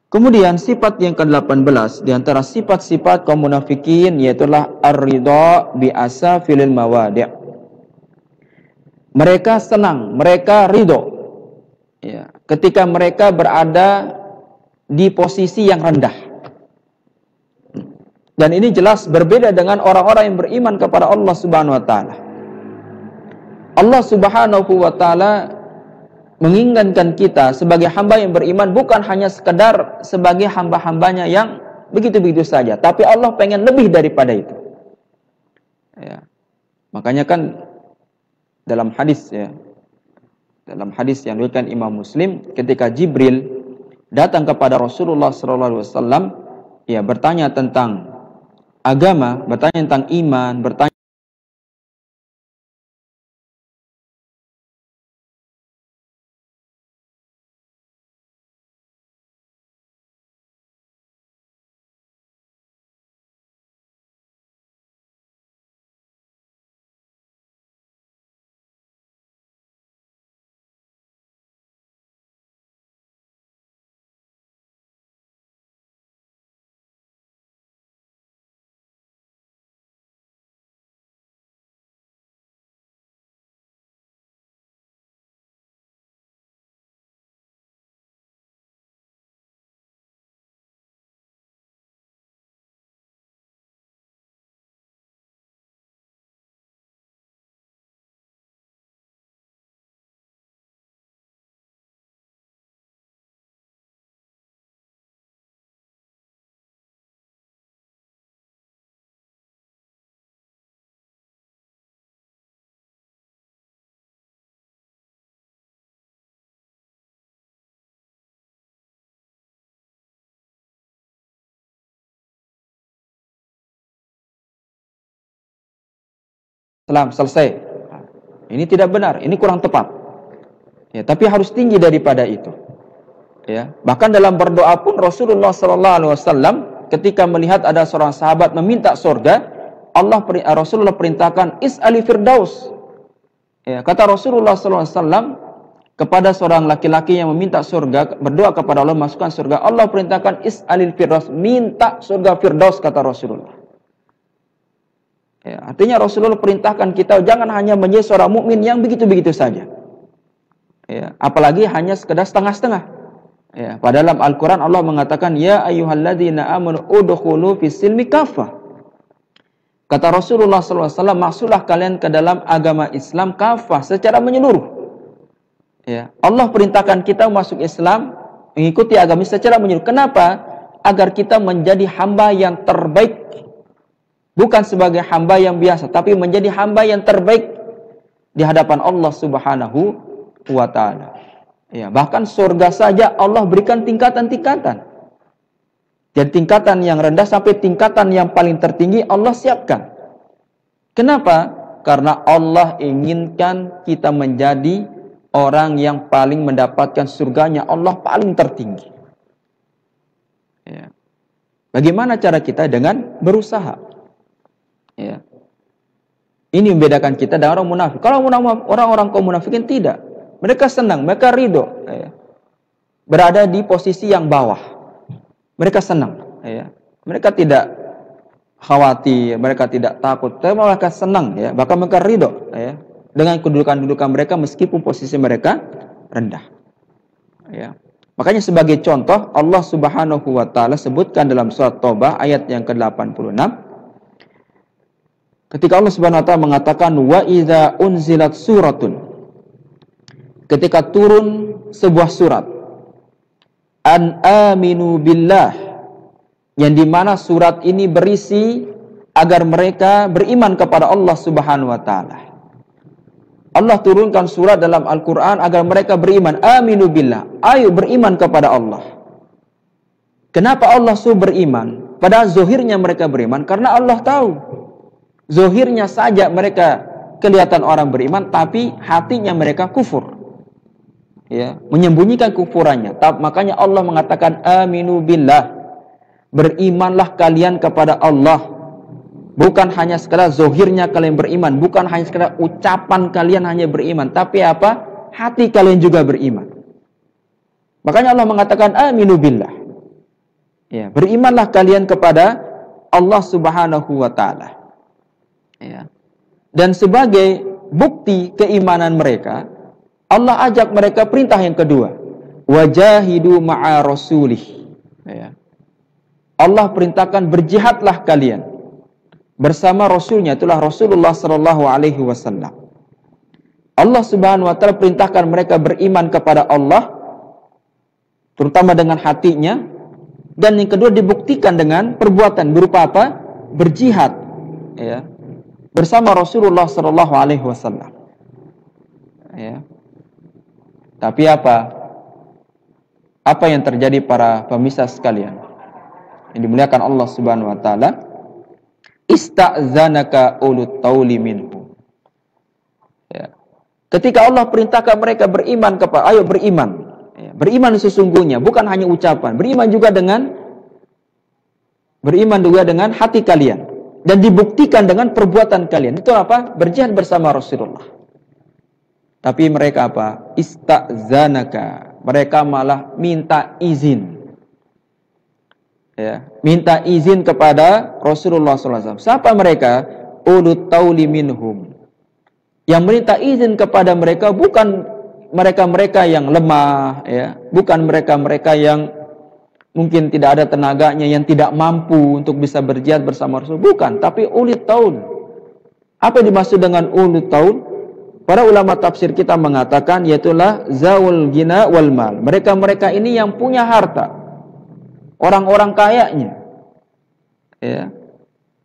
Kemudian sifat yang ke-18 di antara sifat-sifat kaum munafikin yaitulah ar-ridha bi asafilil mawadi'. Mereka senang, mereka ridho. Ya, ketika mereka berada di posisi yang rendah. Dan ini jelas berbeda dengan orang-orang yang beriman kepada Allah Subhanahu wa taala. Allah Subhanahu wa taala menginginkan kita sebagai hamba yang beriman bukan hanya sekedar sebagai hamba-hambanya yang begitu-begitu saja, tapi Allah pengen lebih daripada itu. Ya. Makanya kan dalam hadis yang diriwayatkan Imam Muslim, ketika Jibril datang kepada Rasulullah SAW, ya bertanya tentang agama, bertanya tentang iman, bertanya Islam selesai. Ini tidak benar, ini kurang tepat. Ya, tapi harus tinggi daripada itu. Ya, bahkan dalam berdoa pun Rasulullah SAW ketika melihat ada seorang sahabat meminta surga, Rasulullah perintahkan is'ali firdaus. Ya, kata Rasulullah SAW kepada seorang laki-laki yang meminta surga, berdoa kepada Allah masukkan surga, Allah perintahkan is'alil firdaus, minta surga firdaus, kata Rasulullah. Ya, artinya Rasulullah perintahkan kita jangan hanya menjadi seorang mukmin yang begitu-begitu saja. Ya, apalagi hanya sekedar setengah-setengah. Ya, pada dalam Al-Quran Allah mengatakan, ya ayyuhalladzina amanu udkhulu fis silmi kaffah. Kata Rasulullah SAW, masuklah kalian ke dalam agama Islam kafah, secara menyeluruh. Ya, Allah perintahkan kita masuk Islam, mengikuti agama secara menyeluruh. Kenapa? Agar kita menjadi hamba yang terbaik. Bukan sebagai hamba yang biasa, tapi menjadi hamba yang terbaik di hadapan Allah Subhanahu wa taala. Ya, bahkan surga saja Allah berikan tingkatan-tingkatan. Dari tingkatan yang rendah sampai tingkatan yang paling tertinggi Allah siapkan. Kenapa? Karena Allah inginkan kita menjadi orang yang paling mendapatkan surganya Allah paling tertinggi. Ya. Bagaimana cara kita? Dengan berusaha. Ya. Ini membedakan kita dengan orang munafik. Kalau orang-orang kaum munafikin tidak. Mereka senang, mereka ridho. Ya. Berada di posisi yang bawah. Mereka senang. Ya. Mereka tidak khawatir, mereka tidak takut. Tapi mereka senang. Ya. Bahkan mereka ridho. Ya. Dengan kedudukan-kedudukan mereka meskipun posisi mereka rendah. Ya. Makanya sebagai contoh Allah Subhanahu wa taala sebutkan dalam surat Taubah ayat yang ke-86. Ketika Allah Subhanahu wa taala mengatakan wa idza unzilat suratun, ketika turun sebuah surat an aminu billah, yang dimana surat ini berisi agar mereka beriman kepada Allah Subhanahu wa taala. Allah turunkan surat dalam Al-Quran agar mereka beriman. Aminu billah. Ayo beriman kepada Allah. Kenapa Allah suruh beriman? Padahal zohirnya mereka beriman. Karena Allah tahu. Zohirnya saja mereka kelihatan orang beriman. Tapi hatinya mereka kufur. Ya, menyembunyikan kufurannya. Makanya Allah mengatakan aminu billah. Berimanlah kalian kepada Allah. Bukan hanya sekadar zohirnya kalian beriman. Bukan hanya sekadar ucapan kalian hanya beriman. Tapi apa? Hati kalian juga beriman. Makanya Allah mengatakan aminu billah. Ya, berimanlah kalian kepada Allah Subhanahu wa ta'ala. Ya. Dan sebagai bukti keimanan mereka, Allah ajak mereka perintah yang kedua. Wajahidu ma'a rasulih. Ya. Allah perintahkan berjihadlah kalian bersama Rasulnya, itulah Rasulullah Sallallahu Alaihi Wasallam. Allah Subhanahu Wa Taala perintahkan mereka beriman kepada Allah, terutama dengan hatinya, dan yang kedua dibuktikan dengan perbuatan berupa apa? Berjihad, ya, bersama Rasulullah Sallallahu Alaihi Wasallam. Ya. Tapi apa? Apa yang terjadi para pemirsa sekalian? Yang dimuliakan Allah Subhanahu Wa Taala. Ista'zanaka ulut tauli minhu. Ya. Ketika Allah perintahkan mereka beriman kepada, ayo beriman. Ya. Beriman sesungguhnya, bukan hanya ucapan. Beriman juga dengan hati kalian. Dan dibuktikan dengan perbuatan kalian. Itu apa? Berjihad bersama Rasulullah. Tapi mereka apa? Ista'zanaka. Mereka malah minta izin. Ya, minta izin kepada Rasulullah SAW. Siapa mereka? Ulut tauli minhum. Yang minta izin kepada mereka bukan mereka-mereka yang lemah, ya, bukan mereka-mereka yang mungkin tidak ada tenaganya, yang tidak mampu untuk bisa berjihad bersama Rasul, bukan. Tapi ulit taul. Apa yang dimaksud dengan ulit taul? Para ulama tafsir kita mengatakan yaitulah zawul gina wal mal. Mereka-mereka ini yang punya harta. Orang-orang kayanya, ya,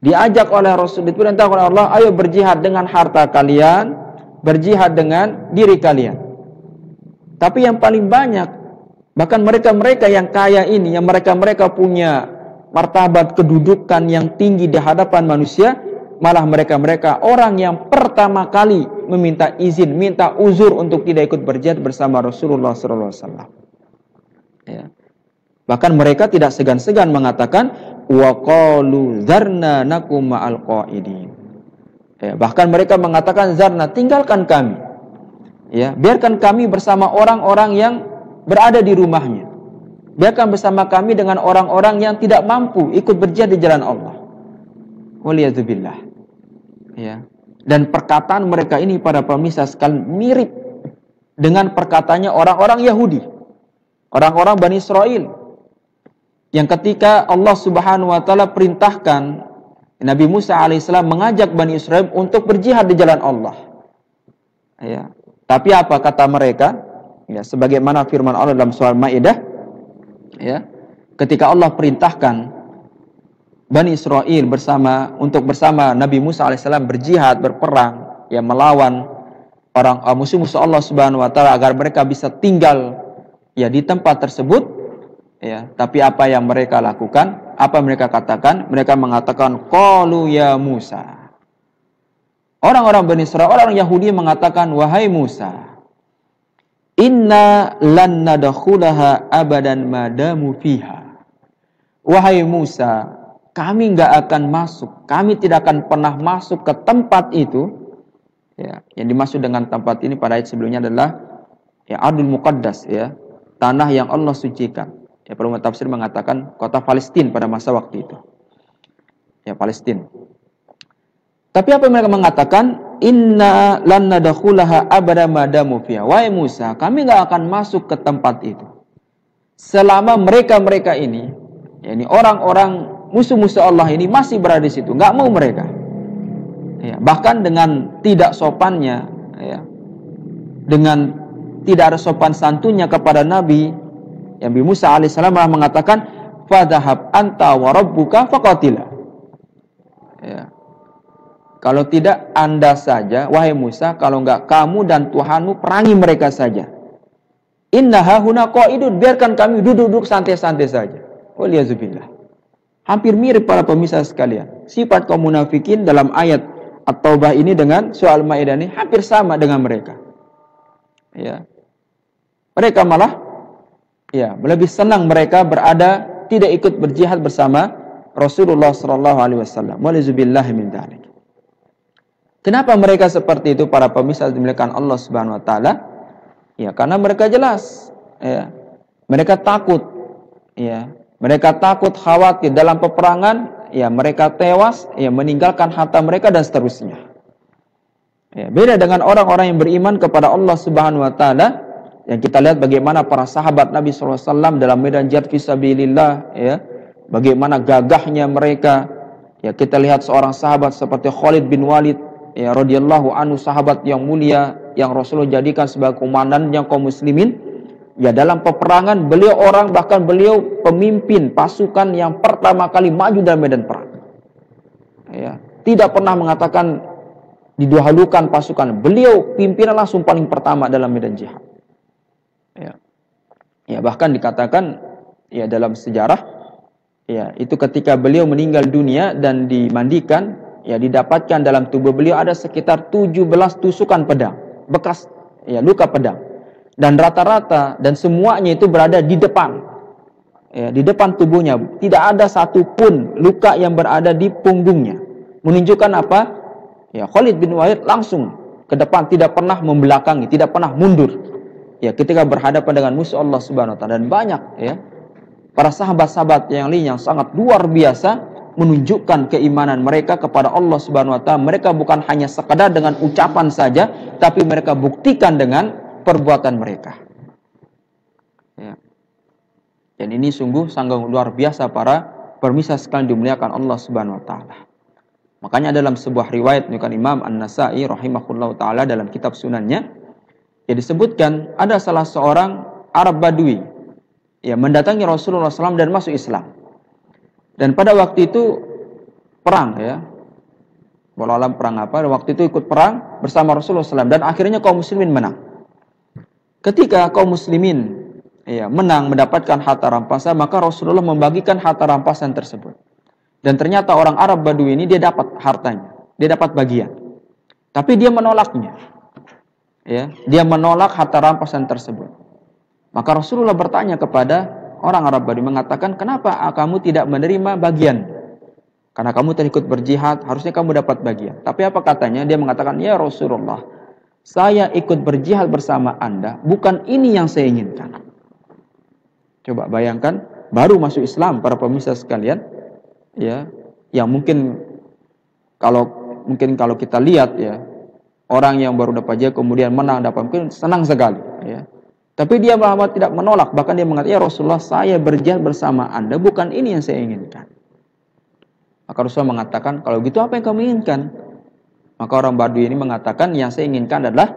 diajak oleh Rasul, diperintahkan oleh Allah, ayo berjihad dengan harta kalian, berjihad dengan diri kalian. Tapi yang paling banyak, bahkan mereka-mereka yang kaya ini, yang mereka-mereka punya martabat kedudukan yang tinggi di hadapan manusia, malah mereka-mereka orang yang pertama kali meminta izin, minta uzur untuk tidak ikut berjihad bersama Rasulullah SAW. Ya. Bahkan mereka tidak segan-segan mengatakan wa qalu zarna nakum ma'al qaidin. Ya, bahkan mereka mengatakan zarna, tinggalkan kami. Ya, biarkan kami bersama orang-orang yang berada di rumahnya. Biarkan bersama kami dengan orang-orang yang tidak mampu ikut berjihad di jalan Allah. Waliyadzubillah. Ya. Dan perkataan mereka ini para pemirsa sekalian mirip dengan perkataannya orang-orang Yahudi. Orang-orang Bani Israel. Yang ketika Allah Subhanahu wa taala perintahkan Nabi Musa alaihissalam mengajak Bani Israel untuk berjihad di jalan Allah. Ya. Tapi apa kata mereka? Ya, sebagaimana firman Allah dalam surah Maidah, ya. Ketika Allah perintahkan Bani Israel untuk bersama Nabi Musa alaihissalam berjihad, berperang, ya, melawan orang musuh-musuh Allah Subhanahu wa taala agar mereka bisa tinggal, ya, di tempat tersebut. Ya, tapi apa yang mereka lakukan? Apa mereka katakan? Mereka mengatakan qalu ya Musa. Orang-orang Bani Israil, orang Yahudi mengatakan, wahai Musa, inna lan nadkhulaha abadan madamu fiha. Wahai Musa, kami enggak akan masuk, kami tidak akan pernah masuk ke tempat itu. Ya, yang dimaksud dengan tempat ini pada ayat sebelumnya adalah ya Ardul Muqaddas, ya, tanah yang Allah sucikan. Ya, para ulama tafsir mengatakan kota Palestina pada masa waktu itu. Ya, Palestina. Tapi apa mereka mengatakan? Inna lan nadkhulaha abada madamu fiha. Wahai Musa, kami enggak akan masuk ke tempat itu selama mereka-mereka ini, yakni orang-orang musuh-musuh Allah ini masih berada di situ. Enggak mau mereka. Ya, bahkan dengan tidak sopannya, ya, dengan tidak ada sopan santunnya kepada Nabi, Nabi Musa alaihissalam malah mengatakan, fadhahab anta wa rabbuka faqatila. Ya. Kalau tidak, Anda saja, wahai Musa, kalau enggak kamu dan Tuhanmu perangi mereka saja. Inna hahuna qa'idun, biarkan kami duduk-duduk santai-santai saja. Waliyazubillah. Hampir mirip para pemirsa sekalian. Sifat kaum munafikin dalam ayat At-Taubah ini dengan surah Al-Maidah ini hampir sama dengan mereka. Ya. Mereka malah lebih senang mereka berada tidak ikut berjihad bersama Rasulullah sallallahu alaihi wasallam. Waliyazubillah min dzalik. Kenapa mereka seperti itu para pemirsa dimuliakan Allah Subhanahu wa taala? Ya, karena mereka jelas, ya. Mereka takut, ya. Mereka takut, khawatir dalam peperangan, ya, mereka tewas, ya, meninggalkan harta mereka dan seterusnya. Ya, beda dengan orang-orang yang beriman kepada Allah Subhanahu wa taala, yang kita lihat bagaimana para sahabat Nabi sallallahu alaihi wasallam dalam medan jihad fisabilillah, ya. Bagaimana gagahnya mereka. Ya, kita lihat seorang sahabat seperti Khalid bin Walid, ya, radhiyallahu anhu, sahabat yang mulia yang Rasulullah jadikan sebagai komandan yang kaum muslimin. Ya, dalam peperangan beliau bahkan beliau pemimpin pasukan yang pertama kali maju dalam medan perang. Ya, tidak pernah mengatakan didahulukan pasukan. Beliau pimpinan langsung paling pertama dalam medan jihad. Ya. Ya, bahkan dikatakan ya dalam sejarah, ya, itu ketika beliau meninggal dunia dan dimandikan, ya, didapatkan dalam tubuh beliau ada sekitar 17 tusukan pedang, bekas, ya, luka pedang. Dan rata-rata dan semuanya itu berada di depan, ya, di depan tubuhnya. Tidak ada satupun luka yang berada di punggungnya. Menunjukkan apa? Ya, Khalid bin Walid langsung ke depan, tidak pernah membelakangi, tidak pernah mundur. Ya, ketika berhadapan dengan musuh Allah Subhanahu wa taala. Dan banyak, ya, para sahabat-sahabat yang lain yang sangat luar biasa menunjukkan keimanan mereka kepada Allah Subhanahu wa taala. Mereka bukan hanya sekadar dengan ucapan saja, tapi mereka buktikan dengan perbuatan mereka. Ya. Dan ini sungguh sangat luar biasa para pemirsa sekalian dimuliakan Allah Subhanahu wa taala. Makanya dalam sebuah riwayat dari Imam An-Nasa'i rahimahullahu taala dalam kitab sunannya, ya, disebutkan ada salah seorang Arab Badui, ya, mendatangi Rasulullah SAW dan masuk Islam. Dan pada waktu itu perang, ya, walau alam perang apa, waktu itu ikut perang bersama Rasulullah SAW dan akhirnya kaum muslimin menang. Ketika kaum muslimin, ya, menang mendapatkan harta rampasan, maka Rasulullah membagikan harta rampasan tersebut. Dan ternyata orang Arab Badui ini dia dapat hartanya, dia dapat bagian. Tapi dia menolaknya. Ya, dia menolak harta rampasan tersebut. Maka Rasulullah bertanya kepada orang Arab Badui mengatakan, "Kenapa kamu tidak menerima bagian? Karena kamu terikut berjihad, harusnya kamu dapat bagian." Tapi apa katanya? Dia mengatakan, "Ya Rasulullah, saya ikut berjihad bersama Anda, bukan ini yang saya inginkan." Coba bayangkan, baru masuk Islam para pemirsa sekalian, ya, yang mungkin kalau kita lihat, ya, orang yang baru dapat jihad kemudian menang dapat, mungkin senang sekali, ya. Tapi dia malah tidak menolak, bahkan dia mengatakan, "Ya Rasulullah, saya berjihad bersama Anda, bukan ini yang saya inginkan." Maka Rasulullah mengatakan, "Kalau gitu apa yang kamu inginkan?" Maka orang Badui ini mengatakan, "Yang saya inginkan adalah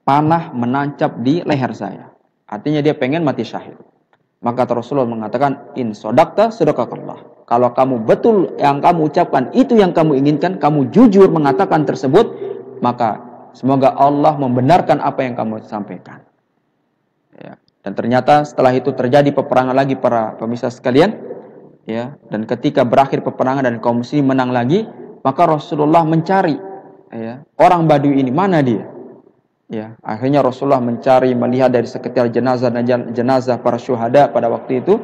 panah menancap di leher saya." Artinya dia pengen mati syahid. Maka Rasulullah mengatakan, "In sodakta sadaqakallah." Kalau kamu betul yang kamu ucapkan itu yang kamu inginkan, kamu jujur mengatakan tersebut, maka semoga Allah membenarkan apa yang kamu sampaikan. Ya. Dan ternyata setelah itu terjadi peperangan lagi para pemirsa sekalian, ya. Dan ketika berakhir peperangan dan kaum muslim menang lagi, maka Rasulullah mencari, ya, orang Badui ini, mana dia? Ya, akhirnya Rasulullah mencari, melihat dari sekitar jenazah para syuhada pada waktu itu,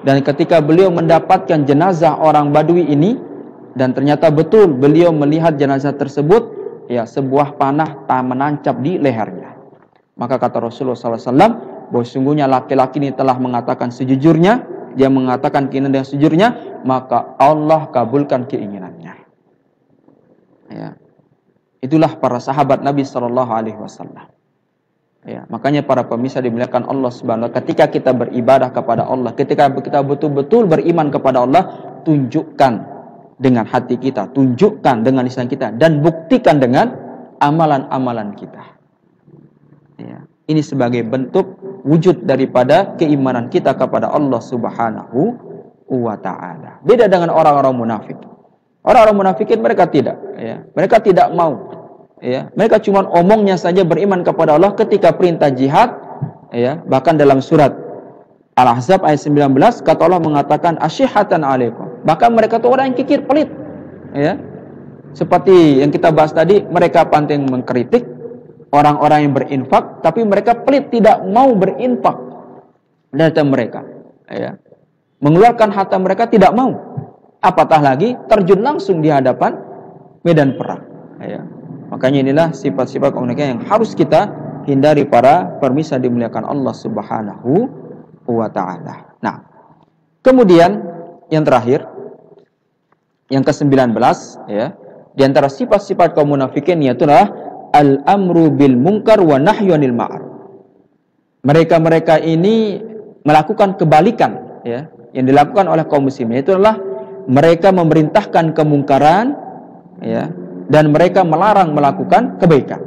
dan ketika beliau mendapatkan jenazah orang Badui ini, dan ternyata betul beliau melihat jenazah tersebut, ya, sebuah panah menancap di lehernya. Maka kata Rasulullah SAW, bahwa sungguhnya laki-laki ini telah mengatakan sejujurnya, dia mengatakan keinginan yang sejujurnya, maka Allah kabulkan keinginannya. Ya. Itulah para sahabat Nabi Shallallahu Alaihi Wasallam. Ya, makanya para pemirsa dimuliakan Allah Subhanahu wa taala, ketika kita beribadah kepada Allah, ketika kita betul-betul beriman kepada Allah, tunjukkan dengan hati kita, tunjukkan dengan lisan kita, dan buktikan dengan amalan-amalan kita. Ya, ini sebagai bentuk wujud daripada keimanan kita kepada Allah Subhanahu wa taala. Beda dengan orang-orang munafik. Orang-orang munafikin mereka tidak, ya. Mereka tidak mau, ya. Mereka cuma omongnya saja beriman kepada Allah ketika perintah jihad, ya. Bahkan dalam surat Al-Ahzab ayat 19 kata Allah mengatakan asyihatan alaikum. Bahkan mereka itu orang yang kikir, pelit, ya. Seperti yang kita bahas tadi, mereka pandai mengkritik orang-orang yang berinfak, tapi mereka pelit, tidak mau berinfak data mereka, ya. Mengeluarkan harta mereka tidak mau. Apatah lagi terjun langsung di hadapan medan perang, ya. Makanya inilah sifat-sifat komunikasi yang harus kita hindari para permisa dimuliakan Allah Subhanahu wa ta'ala. Nah, kemudian yang terakhir, yang ke-19, ya, di antara sifat-sifat kaum munafikin yaitu adalah al-amru bil munkar wa nahyu anil ma'ruf. Mereka-mereka ini melakukan kebalikan, ya, yang dilakukan oleh kaum muslimin, itu adalah mereka memerintahkan kemungkaran, ya, dan mereka melarang melakukan kebaikan.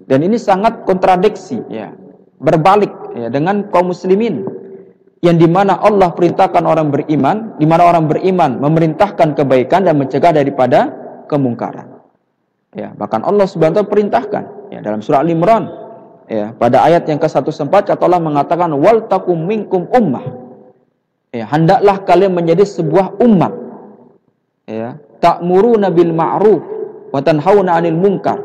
Dan ini sangat kontradiksi, ya, berbalik, ya, dengan kaum muslimin yang dimana Allah perintahkan orang beriman, dimana orang beriman memerintahkan kebaikan dan mencegah daripada kemungkaran. Ya, bahkan Allah Subhanahu wa taala perintahkan, ya, dalam surah Al-Imran, ya, pada ayat yang ke-104 kata Allah mengatakan wal takum minkum ummah. Ya, hendaklah kalian menjadi sebuah umat, ya, ta'muruna bil ma'ruf wa tanhauna 'anil munkar,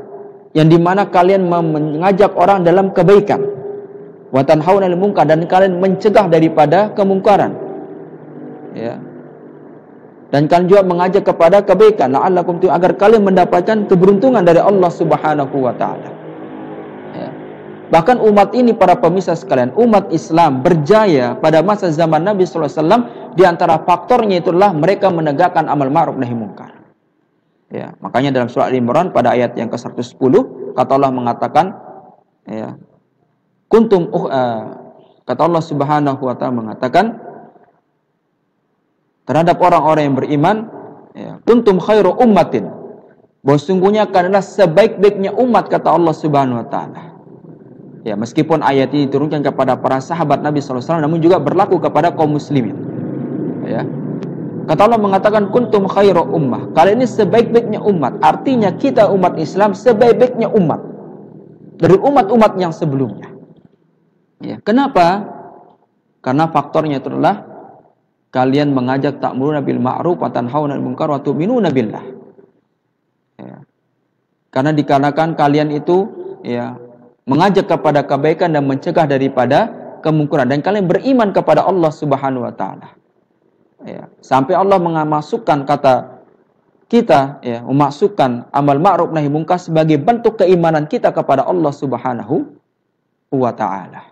yang dimana kalian mengajak orang dalam kebaikan, wa tanhauna 'anil munkar, dan kalian mencegah daripada kemungkaran, ya. Dan kalian juga mengajak kepada kebaikan, la'allakum tu, agar kalian mendapatkan keberuntungan dari Allah Subhanahu wa taala. Ya. Bahkan umat ini, para pemirsa sekalian, umat Islam berjaya pada masa zaman Nabi sallallahu alaihi wasallam, di antara faktornya itulah mereka menegakkan amal ma'ruf nahi munkar. Ya, makanya dalam surah Al-Imran pada ayat yang ke-110 kata Allah mengatakan, ya, kata Allah Subhanahu wa taala mengatakan terhadap orang-orang yang beriman, ya, kuntum khairu ummatin, bahwa sungguhnya adalah sebaik-baiknya umat, kata Allah Subhanahu wa taala. Ya, meskipun ayat ini diturunkan kepada para sahabat Nabi sallallahu alaihi wasallam, namun juga berlaku kepada kaum muslimin. Ya. Kata Allah mengatakan kuntum khairu ummah, kalian ini sebaik-baiknya umat. Artinya kita umat Islam sebaik-baiknya umat dari umat-umat yang sebelumnya. Ya, kenapa? Karena faktornya itu adalah kalian mengajak ta'muruna bil ma'ruf wa tanhauna 'anil munkar wa tu'minuna billah. Ya. Karena dikarenakan kalian itu, ya, mengajak kepada kebaikan dan mencegah daripada kemungkaran, dan kalian beriman kepada Allah Subhanahu wa taala. Ya, sampai Allah memasukkan kata kita, ya, memasukkan amal ma'ruf nahi munkar sebagai bentuk keimanan kita kepada Allah Subhanahu wa taala.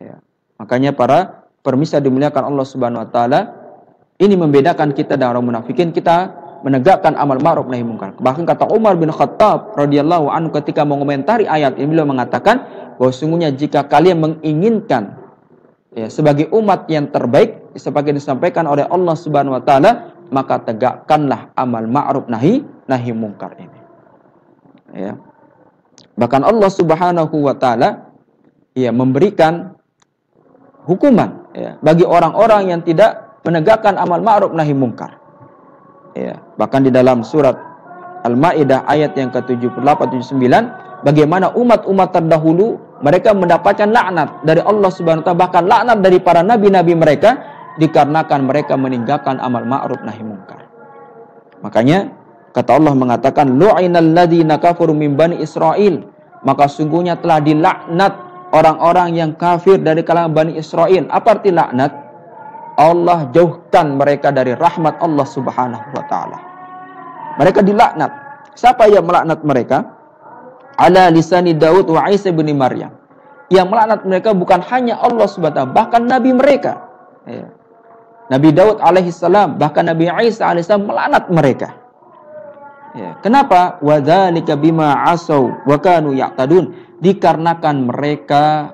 Ya. Makanya para permisa dimuliakan Allah Subhanahu wa taala, ini membedakan kita dan orang munafikin. Kita menegakkan amal ma'ruf nahi munkar. Bahkan kata Umar bin Khattab radhiyallahu anhu ketika mengomentari ayat ini, beliau mengatakan bahwa sungguhnya jika kalian menginginkan, ya, sebagai umat yang terbaik seperti disampaikan oleh Allah Subhanahu wa taala, maka tegakkanlah amal ma'ruf nahi munkar ini. Ya. Bahkan Allah Subhanahu wa taala, ya, memberikan hukuman, ya, bagi orang-orang yang tidak menegakkan amal ma'ruf nahi munkar. Ya, bahkan di dalam surat Al-Maidah ayat yang ke-78-79, bagaimana umat-umat terdahulu mereka mendapatkan laknat dari Allah Subhanahu wa taala, bahkan laknat dari para nabi-nabi mereka, dikarenakan mereka meninggalkan amal ma'ruf nahi munkar. Makanya kata Allah mengatakan lu'inal ladzina kafaru min bani Israil, maka sungguhnya telah dilaknat orang-orang yang kafir dari kalangan Bani Israil. Apa arti laknat? Allah jauhkan mereka dari rahmat Allah Subhanahu wa taala. Mereka dilaknat. Siapa yang melaknat mereka? Ala lisani Daud wa Isa bin Maryam. Yang melaknat mereka bukan hanya Allah Subhanahu wa taala, bahkan nabi mereka. Ya. Nabi Daud alaihissalam, bahkan Nabi Isa alaihissalam melaknat mereka. Ya. Kenapa? Wa dzalika bima asau wa kanu ya'tadun. Dikarenakan mereka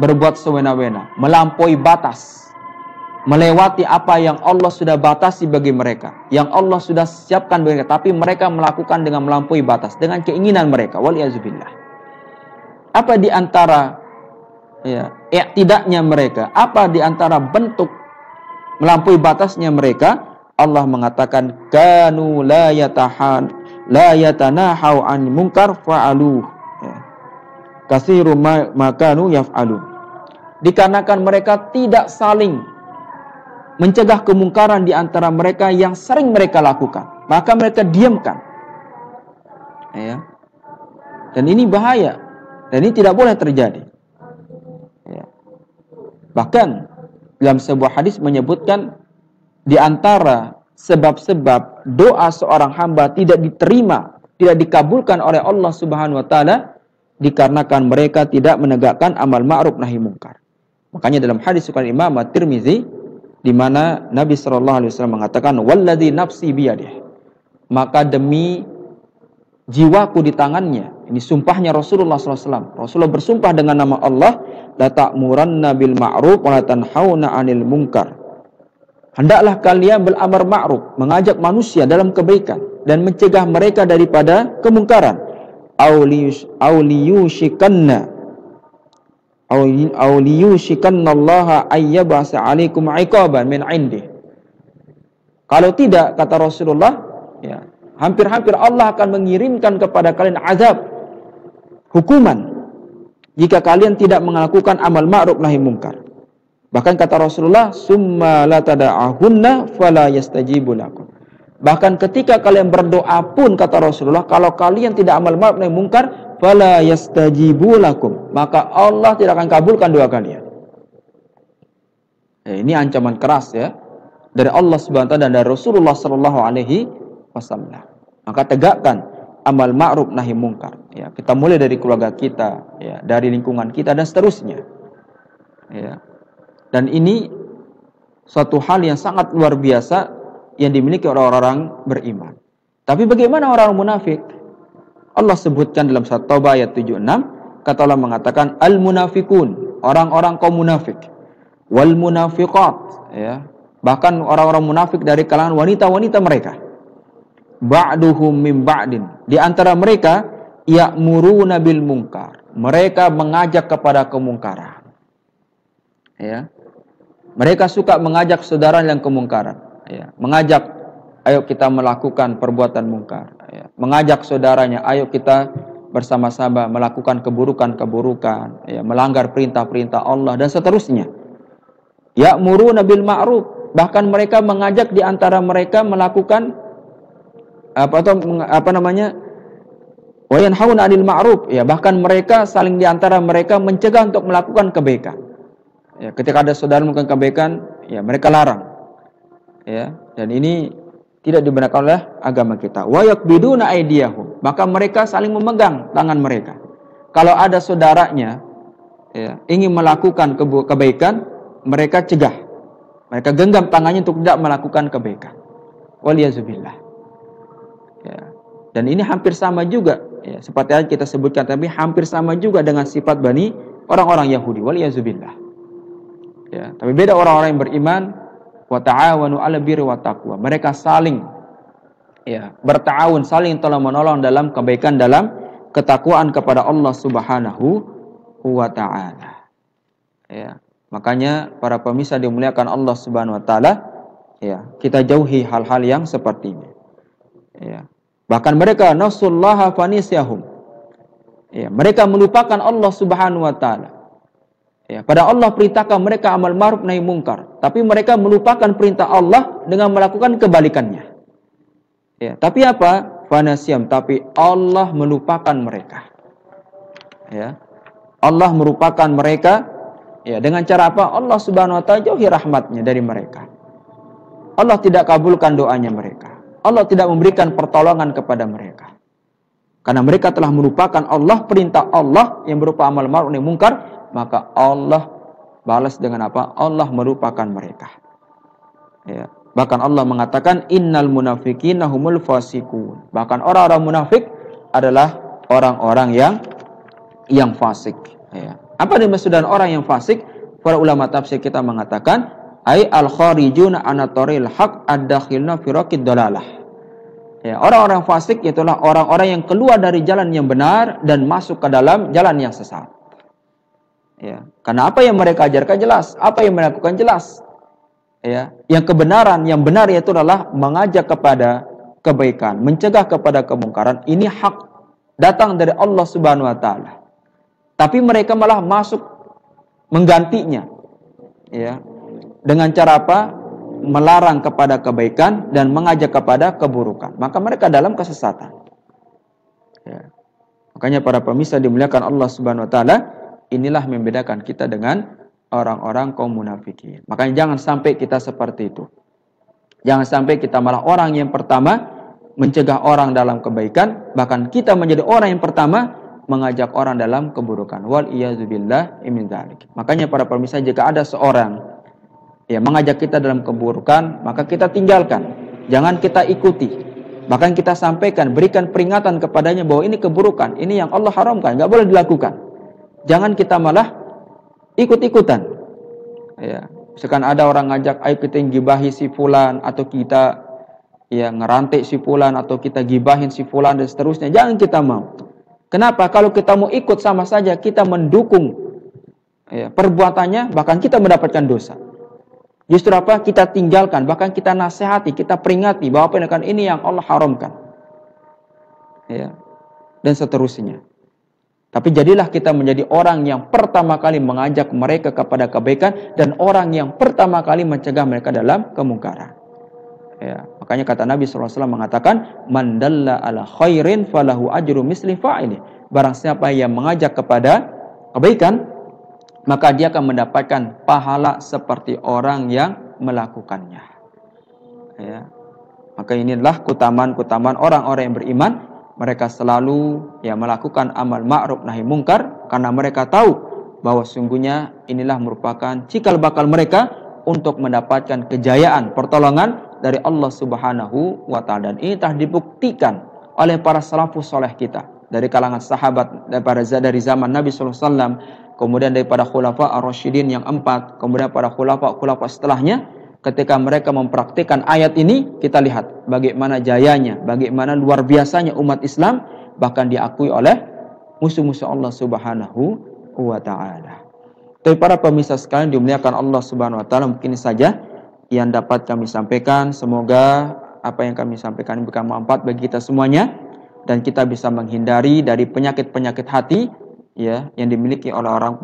berbuat sewena-wena, melampaui batas, melewati apa yang Allah sudah batasi bagi mereka, yang Allah sudah siapkan bagi mereka, tapi mereka melakukan dengan melampaui batas, dengan keinginan mereka. Waliyazubillah. Apa di antara, ya, i'tidaknya mereka? Apa di antara bentuk melampaui batasnya mereka? Allah mengatakan kanu la yatanahau an munkar fa'aluh. Ya. Katsiru ma kanu yaf'alun. Dikarenakan mereka tidak saling mencegah kemungkaran di antara mereka yang sering mereka lakukan, maka mereka diamkan. Ya. Dan ini bahaya, dan ini tidak boleh terjadi. Ya. Bahkan dalam sebuah hadis menyebutkan di antara sebab-sebab doa seorang hamba tidak diterima, tidak dikabulkan oleh Allah Subhanahu wa taala dikarenakan mereka tidak menegakkan amal ma'ruf nahi munkar. Makanya dalam hadis riwayat Imam At-Tirmizi di mana Nabi sallallahu alaihi wasallam mengatakan walladzi nafsi biyadihi, maka demi jiwaku di tangannya. Ini sumpahnya Rasulullah SAW. Rasulullah bersumpah dengan nama Allah, la ta'muranna bil ma'ruf wa la tanhauna 'anil munkar. Hendaklah kalian beramar ma'ruf, mengajak manusia dalam kebaikan dan mencegah mereka daripada kemungkaran. Auliyushikanna Allah ayyabasa 'alaikum 'iqaban min 'indih. Kalau tidak, kata Rasulullah, ya, hampir-hampir Allah akan mengirimkan kepada kalian azab, hukuman, jika kalian tidak melakukan amal ma'ruf nahi munkar. Bahkan kata Rasulullah, summa la tada'ahunna fala yastajibu lakum. Bahkan ketika kalian berdoa pun, kata Rasulullah, kalau kalian tidak amal ma'ruf nahi munkar, fala yastajibu lakum, maka Allah tidak akan kabulkan doa kalian. Ini ancaman keras ya dari Allah Subhanahu wa taala dan dari Rasulullah sallallahu alaihi wasallam. Maka tegakkan amal ma'ruf nahi munkar. Ya, kita mulai dari keluarga kita, ya, dari lingkungan kita dan seterusnya. Ya. Dan ini suatu hal yang sangat luar biasa yang dimiliki oleh orang-orang beriman. Tapi bagaimana orang munafik? Allah sebutkan dalam surat Taubah ayat 76, kata Allah mengatakan al-munafikun, orang-orang kaum munafik, wal munafiqat, ya. Bahkan orang-orang munafik dari kalangan wanita-wanita mereka. Ba'duhum min ba'din, di antara mereka ya'muruna bil munkar, mereka mengajak kepada kemungkaran. Ya. Mereka suka mengajak saudara yang kemungkaran, ya. Mengajak, ayo kita melakukan perbuatan mungkar, ya. Mengajak saudaranya, ayo kita bersama-sama melakukan keburukan-keburukan, ya. Melanggar perintah-perintah Allah dan seterusnya. Ya'muruna bil ma'ruf, bahkan mereka mengajak di antara mereka melakukan wa yanhauna 'anil ma'ruf, ya, bahkan mereka saling di antara mereka mencegah untuk melakukan kebaikan. Ya, ketika ada saudara melakukan kebaikan, ya mereka larang. Ya, dan ini tidak dibenarkan oleh agama kita. Wa yaqbiduna aydiyahum, maka mereka saling memegang tangan mereka. Kalau ada saudaranya, ya, ingin melakukan kebaikan, mereka cegah. Mereka genggam tangannya untuk tidak melakukan kebaikan. Waliyazubillah. Ya. Dan ini hampir sama juga, ya, seperti yang kita sebutkan, tapi hampir sama juga dengan sifat bani orang-orang Yahudi. Waliyazubillah. Ya, tapi beda orang-orang yang beriman, wa ta'awanu 'alal birri wat taqwa. Mereka saling, ya, berta'awun, saling tolong-menolong dalam kebaikan, dalam ketakwaan kepada Allah Subhanahu wa taala. Ya, makanya para pemirsa dimuliakan Allah Subhanahu wa taala, ya, kita jauhi hal-hal yang seperti ini. Ya. Bahkan mereka nasullaha fanisyahum. Ya, mereka melupakan Allah Subhanahu wa taala. Ya, pada Allah perintahkan mereka amal ma'ruf nahi munkar, tapi mereka melupakan perintah Allah dengan melakukan kebalikannya. Ya, tapi apa? Fanasyam, tapi Allah melupakan mereka. Ya. Allah melupakan mereka, ya, dengan cara apa? Allah Subhanahu wa taala jauhi rahmatnya dari mereka. Allah tidak kabulkan doanya mereka. Allah tidak memberikan pertolongan kepada mereka. Karena mereka telah melupakan Allah, perintah Allah yang berupa amal ma'ruf nahi munkar, maka Allah balas dengan apa? Allah melupakan mereka. Ya. Bahkan Allah mengatakan innal munafiqina humul fasiqun. Bahkan orang-orang munafik adalah orang-orang yang fasik. Ya. Apa dimaksud dengan orang yang fasik? Para ulama tafsir kita mengatakan ai al-kharijuna anatoril haq ad-dakhilna fi raqid dalalah. Ya, orang-orang fasik itulah orang-orang yang keluar dari jalan yang benar dan masuk ke dalam jalan yang sesat. Ya, karena apa yang mereka ajarkan jelas, apa yang mereka lakukan jelas. Ya, yang kebenaran, yang benar yaitu adalah mengajak kepada kebaikan, mencegah kepada kemungkaran. Ini hak datang dari Allah Subhanahu wa taala. Tapi mereka malah masuk menggantinya. Ya. Dengan cara apa? Melarang kepada kebaikan dan mengajak kepada keburukan. Maka mereka dalam kesesatan. Ya. Makanya para pemirsa dimuliakan Allah Subhanahu wa taala, inilah membedakan kita dengan orang-orang kaum munafikin. Makanya jangan sampai kita seperti itu. Jangan sampai kita malah orang yang pertama mencegah orang dalam kebaikan, bahkan kita menjadi orang yang pertama mengajak orang dalam keburukan. Wal iyadzubillah min dzalik. Makanya para pemirsa, jika ada seorang mengajak kita dalam keburukan, maka kita tinggalkan. Jangan kita ikuti. Bahkan kita sampaikan, berikan peringatan kepadanya bahwa ini keburukan, ini yang Allah haramkan, nggak boleh dilakukan. Jangan kita malah ikut-ikutan. Ya, misalkan ada orang ngajak, ayo kita gibahi si fulan, atau kita ngerantai si fulan, atau kita gibahin si fulan dan seterusnya. Jangan kita mau. Kenapa? Kalau kita mau ikut, sama saja kita mendukung perbuatannya, bahkan kita mendapatkan dosa. Justru apa? Kita tinggalkan, bahkan kita nasihati, kita peringati bahwa penindakan ini yang Allah haramkan. Ya. Dan seterusnya. Tapi jadilah kita menjadi orang yang pertama kali mengajak mereka kepada kebaikan dan orang yang pertama kali mencegah mereka dalam kemungkaran. Ya. Makanya kata Nabi SAW mengatakan, man dalla ala khairin falahu ajru misli fa'ili. Barang siapa yang mengajak kepada kebaikan, maka dia akan mendapatkan pahala seperti orang yang melakukannya. Ya. Maka inilah keutamaan-keutamaan orang-orang yang beriman. Mereka selalu melakukan amal ma'ruf nahi mungkar karena mereka tahu bahwa sungguhnya inilah merupakan cikal bakal mereka untuk mendapatkan kejayaan, pertolongan dari Allah Subhanahu wa taala. Dan ini telah dibuktikan oleh para salafus saleh kita dari kalangan sahabat dari zaman Nabi SAW, kemudian daripada khulafa ar-rasyidin yang 4, kemudian para khulafa setelahnya, ketika mereka mempraktikkan ayat ini, kita lihat bagaimana jayanya, bagaimana luar biasanya umat Islam, bahkan diakui oleh musuh-musuh Allah Subhanahu wa taala. Tapi para pemirsa sekalian dimuliakan Allah Subhanahu wa taala, mungkin saja yang dapat kami sampaikan. Semoga apa yang kami sampaikan memberikan manfaat bagi kita semuanya dan kita bisa menghindari dari penyakit-penyakit hati yang dimiliki oleh orang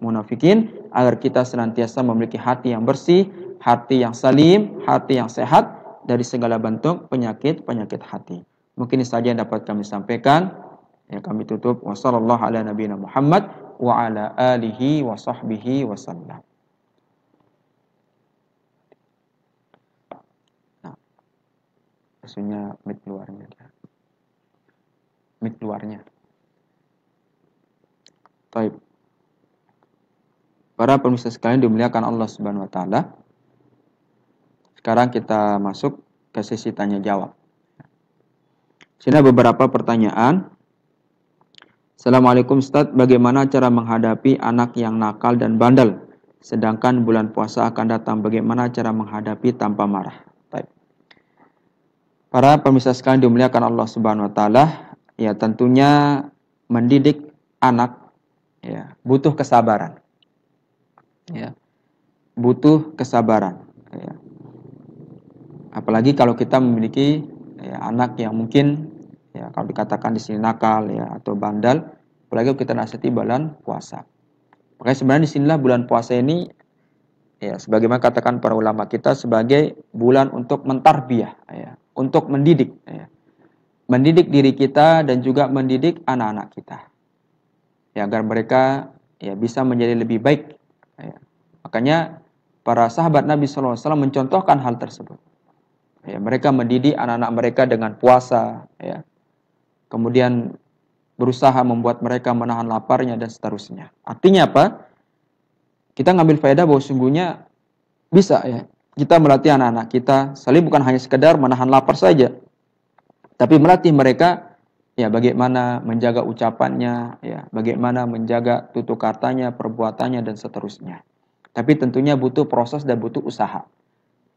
munafikin, agar kita senantiasa memiliki hati yang bersih, hati yang salim, hati yang sehat dari segala bentuk penyakit-penyakit hati. Mungkin ini saja yang dapat kami sampaikan. Kami tutup. Wassallallahu ala nabiyina Muhammad wa ala alihi wa sahbihi wasallam. Nah, maksudnya mic luarnya. Mic luarnya. Baik. Para pemirsa sekalian dimuliakan Allah Subhanahu wa taala. Sekarang kita masuk ke sesi tanya jawab. Sini beberapa pertanyaan. Assalamualaikum Ustaz, bagaimana cara menghadapi anak yang nakal dan bandel? Sedangkan bulan puasa akan datang, bagaimana cara menghadapi tanpa marah? Baik. Para pemirsa sekalian dimuliakan Allah Subhanahu wa taala, tentunya mendidik anak butuh kesabaran. Butuh kesabaran. Apalagi kalau kita memiliki anak yang mungkin kalau dikatakan di sini nakal atau bandel, apalagi kita nasihati bulan puasa. Makanya sebenarnya di sinilah bulan puasa ini sebagaimana katakan para ulama kita sebagai bulan untuk mentarbiyah, untuk mendidik, mendidik diri kita dan juga mendidik anak-anak kita, agar mereka bisa menjadi lebih baik. Makanya para sahabat Nabi SAW mencontohkan hal tersebut. Mereka mendidik anak-anak mereka dengan puasa, kemudian berusaha membuat mereka menahan laparnya dan seterusnya. Artinya apa? Kita ngambil faedah bahwa sungguhnya bisa kita melatih anak-anak kita, saling bukan hanya sekedar menahan lapar saja, tapi melatih mereka bagaimana menjaga ucapannya, bagaimana menjaga tutur katanya, perbuatannya dan seterusnya. Tapi tentunya butuh proses dan butuh usaha.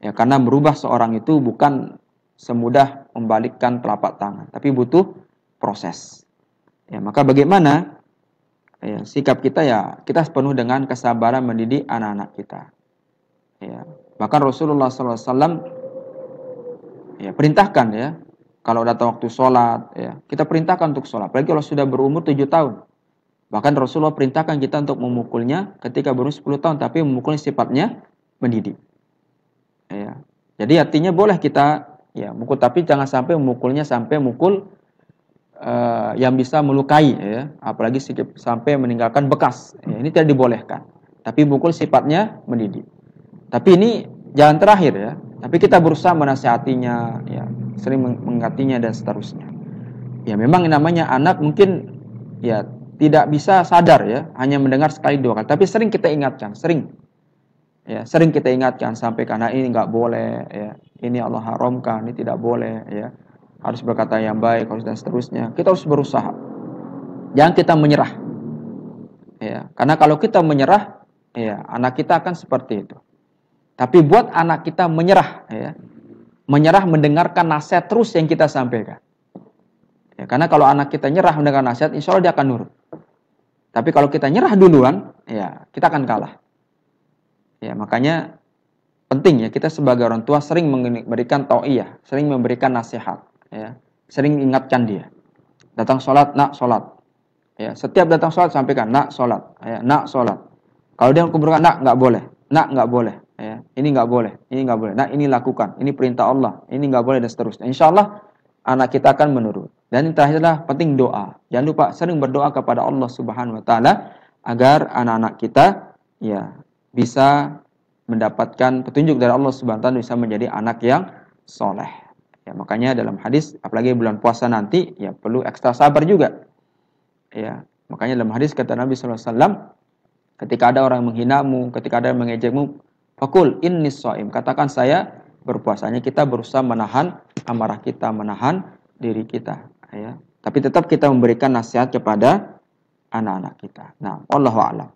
Karena merubah seorang itu bukan semudah membalikkan telapak tangan, tapi butuh proses. Maka bagaimana sikap kita kita penuh dengan kesabaran mendidik anak-anak kita. Bahkan Rasulullah SAW ya perintahkan ya, kalau datang waktu sholat ya, kita perintahkan untuk sholat. Apalagi kalau sudah berumur 7 tahun. Bahkan Rasulullah perintahkan kita untuk memukulnya ketika berumur 10 tahun, tapi memukulnya sifatnya mendidik. Ya. Jadi artinya boleh kita ya mukul, tapi jangan sampai memukulnya sampai mukul yang bisa melukai ya, apalagi sampai meninggalkan bekas. Ya, ini tidak dibolehkan. Tapi mukul sifatnya mendidik. Tapi ini jalan terakhir ya. Tapi kita berusaha menasihatinya, ya, sering mengingatinya dan seterusnya. Ya memang namanya anak mungkin ya tidak bisa sadar ya, hanya mendengar sekali dua kali. Tapi sering kita ingatkan, sering kita ingatkan sampai karena ini nggak boleh, ya, ini Allah haramkan, ini tidak boleh, ya, harus berkata yang baik, harus dan seterusnya. Kita harus berusaha, jangan kita menyerah, ya, karena kalau kita menyerah, ya, anak kita akan seperti itu. Tapi buat anak kita menyerah, ya, menyerah mendengarkan nasihat terus yang kita sampaikan. Ya, karena kalau anak kita nyerah mendengar nasihat, insya Allah dia akan nurut. Tapi kalau kita nyerah duluan, ya, kita akan kalah. Ya, makanya penting ya kita sebagai orang tua sering memberikan tau'iyah, sering memberikan nasihat, ya, sering ingatkan dia. Datang sholat, nak sholat. Ya, setiap datang sholat sampaikan, nak sholat, ya, nak sholat. Kalau dia kuburkan, nak nggak boleh, nak nggak boleh, ya, ini nggak boleh, ini nggak boleh, nak ini lakukan, ini perintah Allah, ini nggak boleh dan seterusnya. Insya Allah anak kita akan menurut. Dan yang terakhir adalah penting doa. Jangan lupa sering berdoa kepada Allah Subhanahu Wa Taala agar anak-anak kita ya bisa mendapatkan petunjuk dari Allah Subhanahu Wa Taala, bisa menjadi anak yang soleh. Ya, makanya dalam hadis, apalagi bulan puasa nanti, ya perlu ekstra sabar juga. Ya, makanya dalam hadis kata Nabi SAW, ketika ada orang yang menghinamu, ketika ada yang mengejekmu, fakul inni shaim, katakan saya berpuasanya. Kita berusaha menahan amarah kita, menahan diri kita. Ya. Tapi tetap kita memberikan nasihat kepada anak-anak kita. Nah, wallahu a'lam.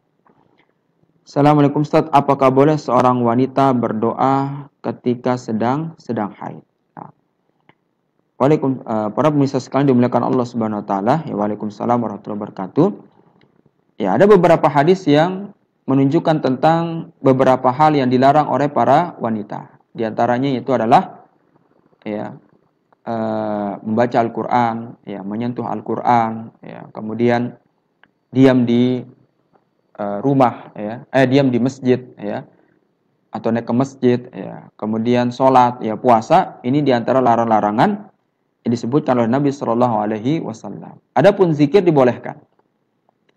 Assalamualaikum Ustaz, apakah boleh seorang wanita berdoa ketika sedang haid? Nah, para pemirsa sekalian dimuliakan Allah Subhanahu Wa Taala. Ya, waalaikumsalam warahmatullahi wabarakatuh. Ya, ada beberapa hadis yang menunjukkan tentang beberapa hal yang dilarang oleh para wanita. Di antaranya itu adalah ya membaca Al-Quran, ya, menyentuh Al-Quran, ya, kemudian diam di rumah, ya, diam di masjid, ya, atau naik ke masjid, ya, kemudian sholat, ya, puasa. Ini diantara larangan yang disebutkan oleh Nabi Shallallahu Alaihi Wasallam. Adapun zikir dibolehkan,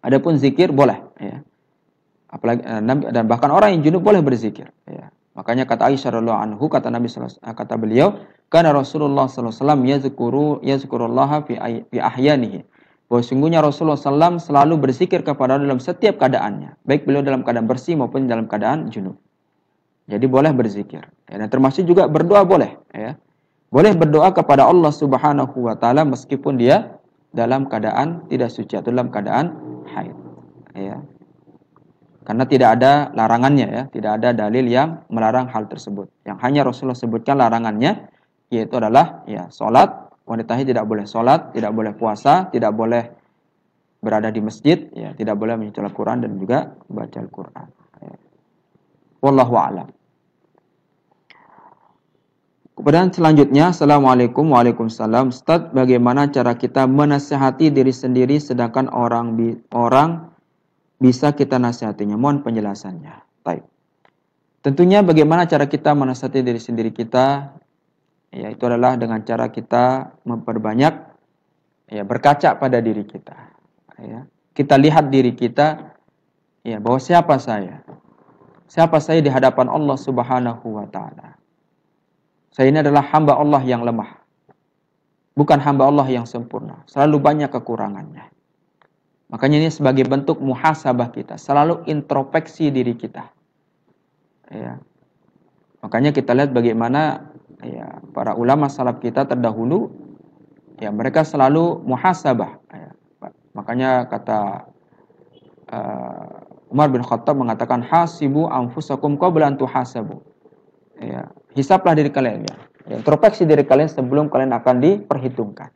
adapun zikir boleh, ya. Apalagi dan bahkan orang yang junub boleh berzikir, ya. Makanya kata Aisyah radhiyallahu anhu, kata Nabi kata beliau, karena Rasulullah sallallahu alaihi wasallam yazkurullaha fi ahyanihi. Bahwa sungguhnya Rasulullah SAW selalu berzikir kepada Allah dalam setiap keadaannya, baik beliau dalam keadaan bersih maupun dalam keadaan junub. Jadi boleh berzikir. Ya, dan termasuk juga berdoa boleh, ya. Boleh berdoa kepada Allah Subhanahu Wa Taala meskipun dia dalam keadaan tidak suci atau dalam keadaan haid, ya. Karena tidak ada larangannya, ya, tidak ada dalil yang melarang hal tersebut. Yang hanya Rasulullah sebutkan larangannya, yaitu adalah ya sholat, wanita haid tidak boleh sholat, tidak boleh puasa, tidak boleh berada di masjid, ya, tidak boleh membaca Al-Quran dan juga baca Al-Quran. Ya. Wallahu a'lam. Kemudian selanjutnya, Assalamualaikum, waalaikumsalam. Ustaz, bagaimana cara kita menasihati diri sendiri sedangkan orang bisa kita nasihatinya? Mohon penjelasannya. Baik. Tentunya bagaimana cara kita menasihati diri sendiri kita? Ya, itu adalah dengan cara kita memperbanyak ya berkaca pada diri kita. Ya. Kita lihat diri kita, ya, bahwa siapa saya? Siapa saya di hadapan Allah Subhanahu Wa Taala? Saya ini adalah hamba Allah yang lemah, bukan hamba Allah yang sempurna. Selalu banyak kekurangannya. Makanya ini sebagai bentuk muhasabah kita, selalu introspeksi diri kita. Ya. Makanya kita lihat bagaimana ya para ulama salaf kita terdahulu, ya mereka selalu muhasabah. Ya. Makanya kata Umar bin Khattab mengatakan, hasibu anfusakum qabla an tuhasabu. Ya, hisablah diri kalian, ya. Introspeksi diri kalian sebelum kalian akan diperhitungkan.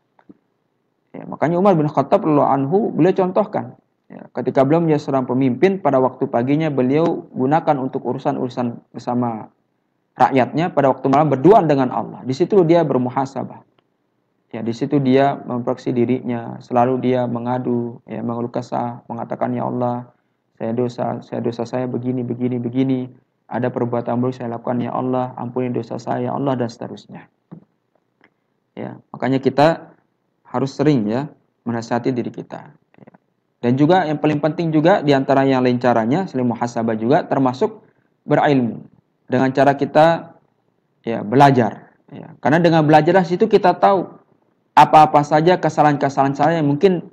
Ya, makanya Umar bin Khattab radhiyallahu anhu beliau contohkan, ya, ketika beliau menjadi seorang pemimpin, pada waktu paginya beliau gunakan untuk urusan-urusan bersama rakyatnya pada waktu malam berdoa dengan Allah. Di situ dia bermuhasabah. Ya, di situ dia memperbaiki dirinya, selalu dia mengadu, ya, mengeluh kesah, mengatakan, ya Allah, saya dosa saya begini, begini, begini. Ada perbuatan buruk saya lakukan, ya Allah, ampuni dosa saya, ya Allah, dan seterusnya. Ya, makanya kita harus sering ya menasihati diri kita. Ya. Dan juga yang paling penting juga di antara yang lain caranya, selain muhasabah juga termasuk berilmu. Dengan cara kita ya belajar. Ya. Karena dengan belajar di situ kita tahu apa-apa saja kesalahan-kesalahan saya yang mungkin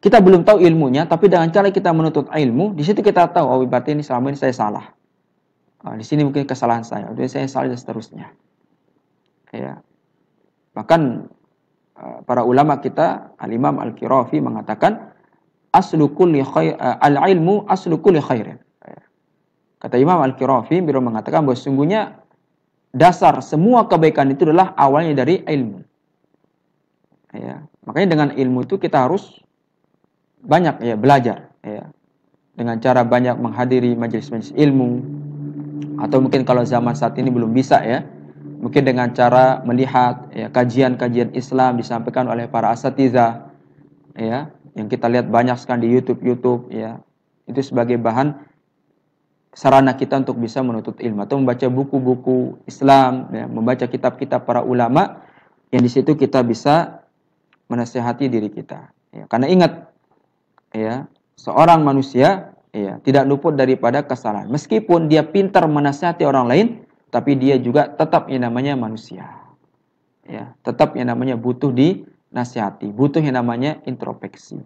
kita belum tahu ilmunya, tapi dengan cara kita menuntut ilmu, di situ kita tahu, oh berarti ini selama ini saya salah. Di sini mungkin kesalahan saya, saya salah dan seterusnya. Ya. Bahkan para ulama kita, Al-Imam Al-Qirafi mengatakan, al-ilmu aslu kulli khairin. Ya. Kata Imam Al-Qirafi, beliau mengatakan bahwa sesungguhnya dasar semua kebaikan itu adalah awalnya dari ilmu. Ya, makanya dengan ilmu itu kita harus banyak ya belajar ya. Dengan cara banyak menghadiri majelis-majelis ilmu, atau mungkin kalau zaman saat ini belum bisa ya, mungkin dengan cara melihat ya kajian-kajian Islam disampaikan oleh para asatidzah ya, yang kita lihat banyak sekali di YouTube ya. Itu sebagai bahan sarana kita untuk bisa menuntut ilmu, atau membaca buku-buku Islam ya, membaca kitab-kitab para ulama yang di situ kita bisa menasihati diri kita. Ya, karena ingat, ya seorang manusia ya tidak luput daripada kesalahan. Meskipun dia pintar menasihati orang lain, tapi dia juga tetap yang namanya manusia. Ya, tetap yang namanya butuh dinasihati, butuh yang namanya introspeksi.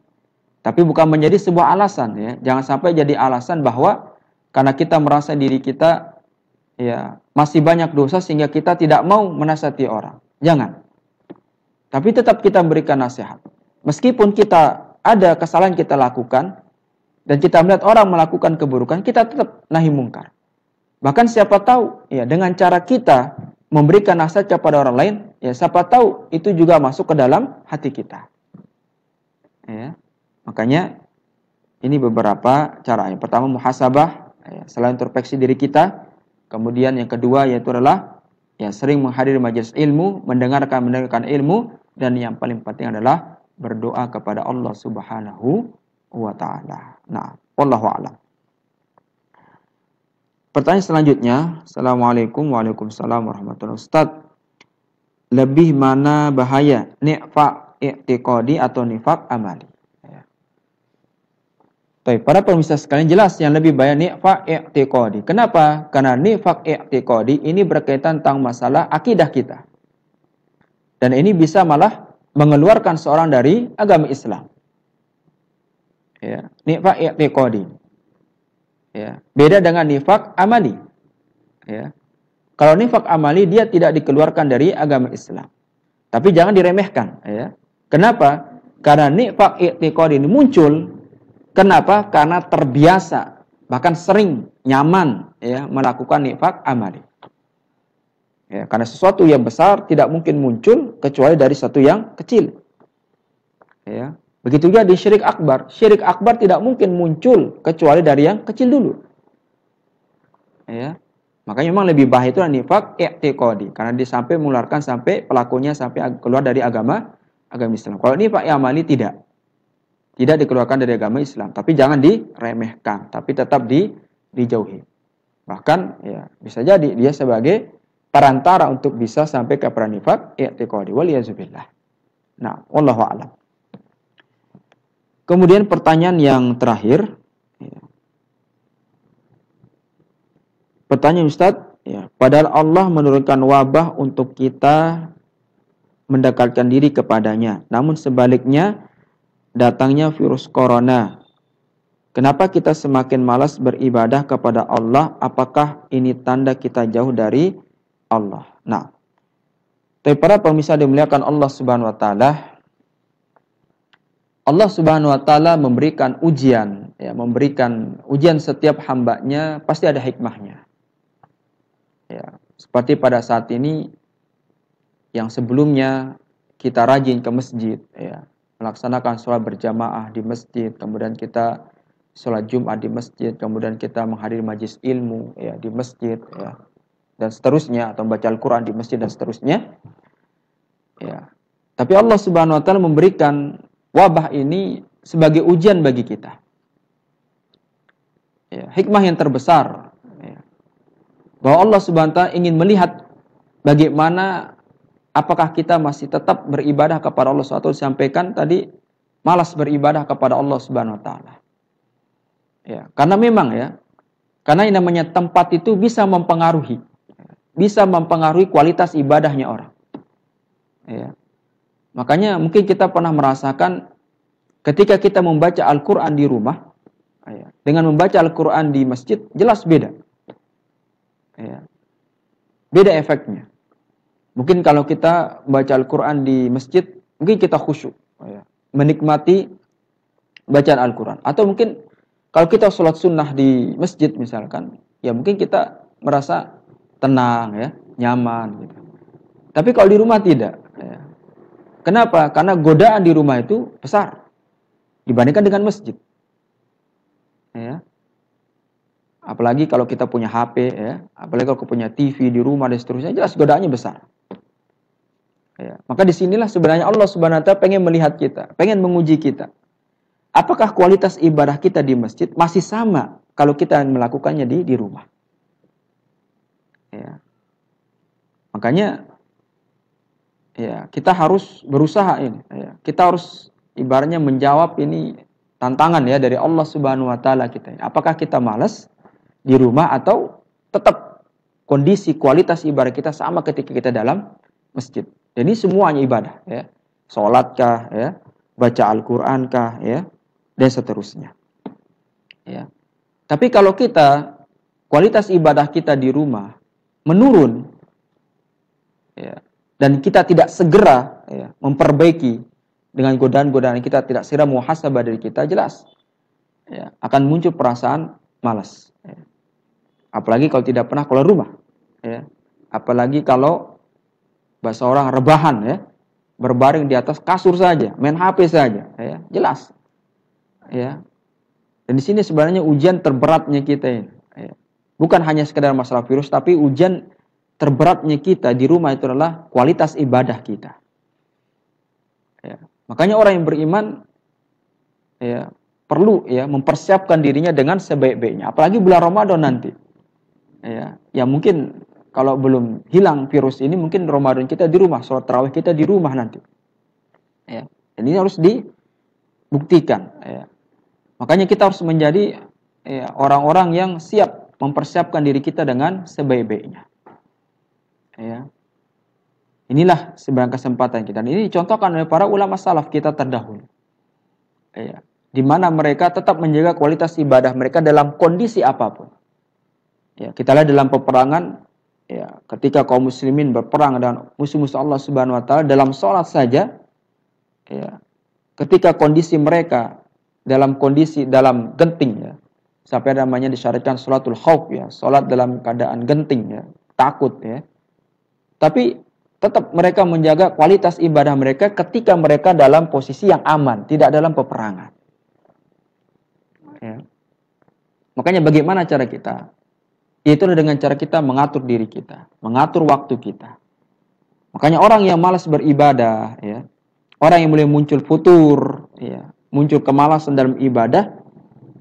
Tapi bukan menjadi sebuah alasan ya. Jangan sampai jadi alasan bahwa karena kita merasa diri kita ya masih banyak dosa sehingga kita tidak mau menasihati orang. Jangan. Tapi tetap kita berikan nasihat. Meskipun kita ada kesalahan kita lakukan, dan kita melihat orang melakukan keburukan, kita tetap nahi mungkar. Bahkan siapa tahu, ya dengan cara kita memberikan nasihat kepada orang lain, ya siapa tahu itu juga masuk ke dalam hati kita. Ya, makanya ini beberapa cara. Yang pertama muhasabah, ya, selain introspeksi diri kita. Kemudian yang kedua yaitu adalah ya sering menghadiri majelis ilmu, mendengarkan ilmu. Dan yang paling penting adalah berdoa kepada Allah Subhanahu wa ta'ala. Nah, wallahu a'lam. Pertanyaan selanjutnya, Assalamualaikum Waalaikumsalam warahmatullahi wabarakatuh. Ustaz, lebih mana bahaya, nifaq i'tiqadi atau nifaq amali? Ya. Baik, para pemirsa sekalian, jelas yang lebih bahaya nifaq i'tiqadi. Kenapa? Karena nifaq i'tiqadi ini berkaitan tentang masalah akidah kita. Dan ini bisa malah mengeluarkan seorang dari agama Islam. Ya, nifaq i'tiqadi. Ya, beda dengan nifaq amali. Ya. Kalau nifaq amali dia tidak dikeluarkan dari agama Islam. Tapi jangan diremehkan, ya. Kenapa? Karena nifaq i'tiqadi ini muncul kenapa? Karena terbiasa, bahkan sering nyaman ya melakukan nifaq amali. Ya, karena sesuatu yang besar tidak mungkin muncul kecuali dari sesuatu yang kecil. Ya. Begitu juga di syirik akbar. Syirik akbar tidak mungkin muncul kecuali dari yang kecil dulu. Ya. Makanya memang lebih bahaya itu nifaq i'tiqadi. Karena dia sampai mengeluarkan sampai pelakunya sampai keluar dari agama Islam. Kalau nifaq amali tidak. Tidak dikeluarkan dari agama Islam. Tapi jangan diremehkan. Tapi tetap dijauhi. Bahkan ya bisa jadi dia sebagai perantara untuk bisa sampai ke nifaq i'tiqadi. Waliyazubillah. Nah, wallahu a'lam. Kemudian pertanyaan yang terakhir. Ya. Pertanyaan Ustaz, ya, padahal Allah menurunkan wabah untuk kita mendekatkan diri kepadanya. Namun sebaliknya datangnya virus corona. Kenapa kita semakin malas beribadah kepada Allah? Apakah ini tanda kita jauh dari Allah? Nah, tapi para pemirsa dimuliakan Allah Subhanahu wa taala, Allah Subhanahu wa taala memberikan ujian, ya, memberikan ujian setiap hambanya pasti ada hikmahnya. Ya, seperti pada saat ini yang sebelumnya kita rajin ke masjid, ya, melaksanakan sholat berjamaah di masjid, kemudian kita sholat Jumat di masjid, kemudian kita menghadiri majelis ilmu ya di masjid, ya. dan seterusnya, atau membaca Al-Quran di masjid dan seterusnya. Ya. Tapi Allah Subhanahu wa taala memberikan wabah ini sebagai ujian bagi kita. Ya, hikmah yang terbesar, ya, bahwa Allah Subhanahu wa taala ingin melihat bagaimana apakah kita masih tetap beribadah kepada Allah Subhanahu wa taala. Disampaikan tadi, malas beribadah kepada Allah Subhanahu wa taala. Ya, karena memang ya, karena yang namanya tempat itu bisa mempengaruhi kualitas ibadahnya orang. Ya. Makanya mungkin kita pernah merasakan ketika kita membaca Al-Quran di rumah, ya, dengan membaca Al-Quran di masjid, jelas beda. Ya. Beda efeknya. Mungkin kalau kita membaca Al-Quran di masjid, mungkin kita khusyuk, ya, menikmati bacaan Al-Quran. Atau mungkin kalau kita sholat sunnah di masjid misalkan, ya mungkin kita merasa tenang, ya, nyaman. Gitu. Tapi kalau di rumah tidak. Ya. Kenapa? Karena godaan di rumah itu besar dibandingkan dengan masjid. Ya. Apalagi kalau kita punya HP, ya, apalagi kalau punya TV di rumah dan seterusnya, jelas godaannya besar. Ya. Maka disinilah sebenarnya Allah Subhanahu wa taala pengen melihat kita, pengen menguji kita. Apakah kualitas ibadah kita di masjid masih sama kalau kita melakukannya di rumah? Ya. Makanya ya, kita harus berusaha ini. Ya. Kita harus ibaratnya menjawab ini tantangan ya dari Allah Subhanahu wa taala kita. Apakah kita malas di rumah atau tetap kondisi kualitas ibadah kita sama ketika kita dalam masjid. Dan ini semuanya ibadah ya. Salatkah ya, baca Al-Qur'ankah ya, dan seterusnya. Ya. Tapi kalau kita kualitas ibadah kita di rumah menurun ya, dan kita tidak segera ya, memperbaiki dengan godaan-godaan kita, tidak segera muhasabah dari kita, jelas ya, akan muncul perasaan malas. Ya. Apalagi kalau tidak pernah keluar rumah. Ya. Apalagi kalau bahasa orang rebahan, ya, berbaring di atas kasur saja, main HP saja, ya, jelas. Ya. Dan di sini sebenarnya ujian terberatnya kita ini. Ya. Bukan hanya sekedar masalah virus, tapi ujian terberatnya kita di rumah itu adalah kualitas ibadah kita. Ya. Makanya orang yang beriman ya, perlu ya mempersiapkan dirinya dengan sebaik-baiknya. Apalagi bulan Ramadan nanti. Ya mungkin kalau belum hilang virus ini, mungkin Ramadan kita di rumah, sholat tarawih kita di rumah nanti. Ya. Dan ini harus dibuktikan. Ya. Makanya kita harus menjadi ya, orang-orang yang siap mempersiapkan diri kita dengan sebaik-baiknya. Ya. Inilah sebenarnya kesempatan kita. Dan ini dicontohkan oleh para ulama salaf kita terdahulu. Ya. Di mana mereka tetap menjaga kualitas ibadah mereka dalam kondisi apapun. Ya, kita lihat dalam peperangan, ya, ketika kaum muslimin berperang dengan musuh-musuh Allah Subhanahu wa taala, dalam sholat saja, ya, ketika kondisi mereka dalam genting, ya, sampai namanya disyariatkan sholatul khauf, ya, sholat dalam keadaan genting, ya, takut, ya. Tapi tetap mereka menjaga kualitas ibadah mereka ketika mereka dalam posisi yang aman, tidak dalam peperangan. Ya. Makanya bagaimana cara kita? Itu dengan cara kita mengatur diri kita, mengatur waktu kita. Makanya orang yang malas beribadah, ya, orang yang mulai muncul futur, ya, muncul kemalasan dalam ibadah,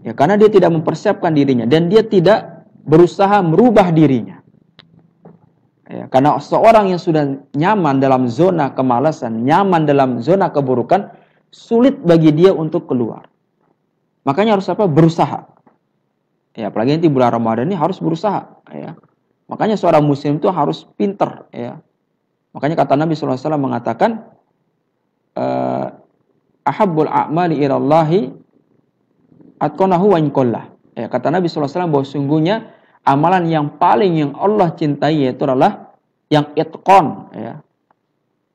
ya, karena dia tidak mempersiapkan dirinya dan dia tidak berusaha merubah dirinya. Ya, karena seorang yang sudah nyaman dalam zona kemalasan, nyaman dalam zona keburukan, sulit bagi dia untuk keluar. Makanya harus apa? Berusaha. Ya, apalagi nanti bulan Ramadan ini harus berusaha. Ya. Makanya seorang muslim itu harus pinter. Ya. Makanya kata Nabi SAW mengatakan, ahabbul a'mali ilallahi atqanahu wa inqallah. Ya, kata Nabi SAW bahwa sungguhnya amalan yang paling yang Allah cintai yaitu adalah yang itqan, ya,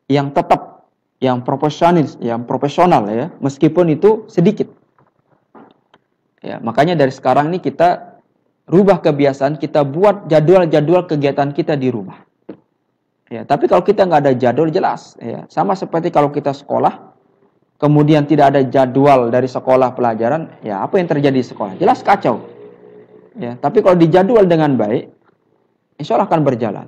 yang tetap, yang profesional, ya, meskipun itu sedikit. Ya, makanya dari sekarang ini kita rubah kebiasaan, kita buat jadwal-jadwal kegiatan kita di rumah. Ya, tapi kalau kita nggak ada jadwal, jelas, ya, sama seperti kalau kita sekolah, kemudian tidak ada jadwal dari sekolah pelajaran, ya apa yang terjadi di sekolah? Jelas kacau. Ya, tapi kalau dijadwal dengan baik, insya Allah akan berjalan.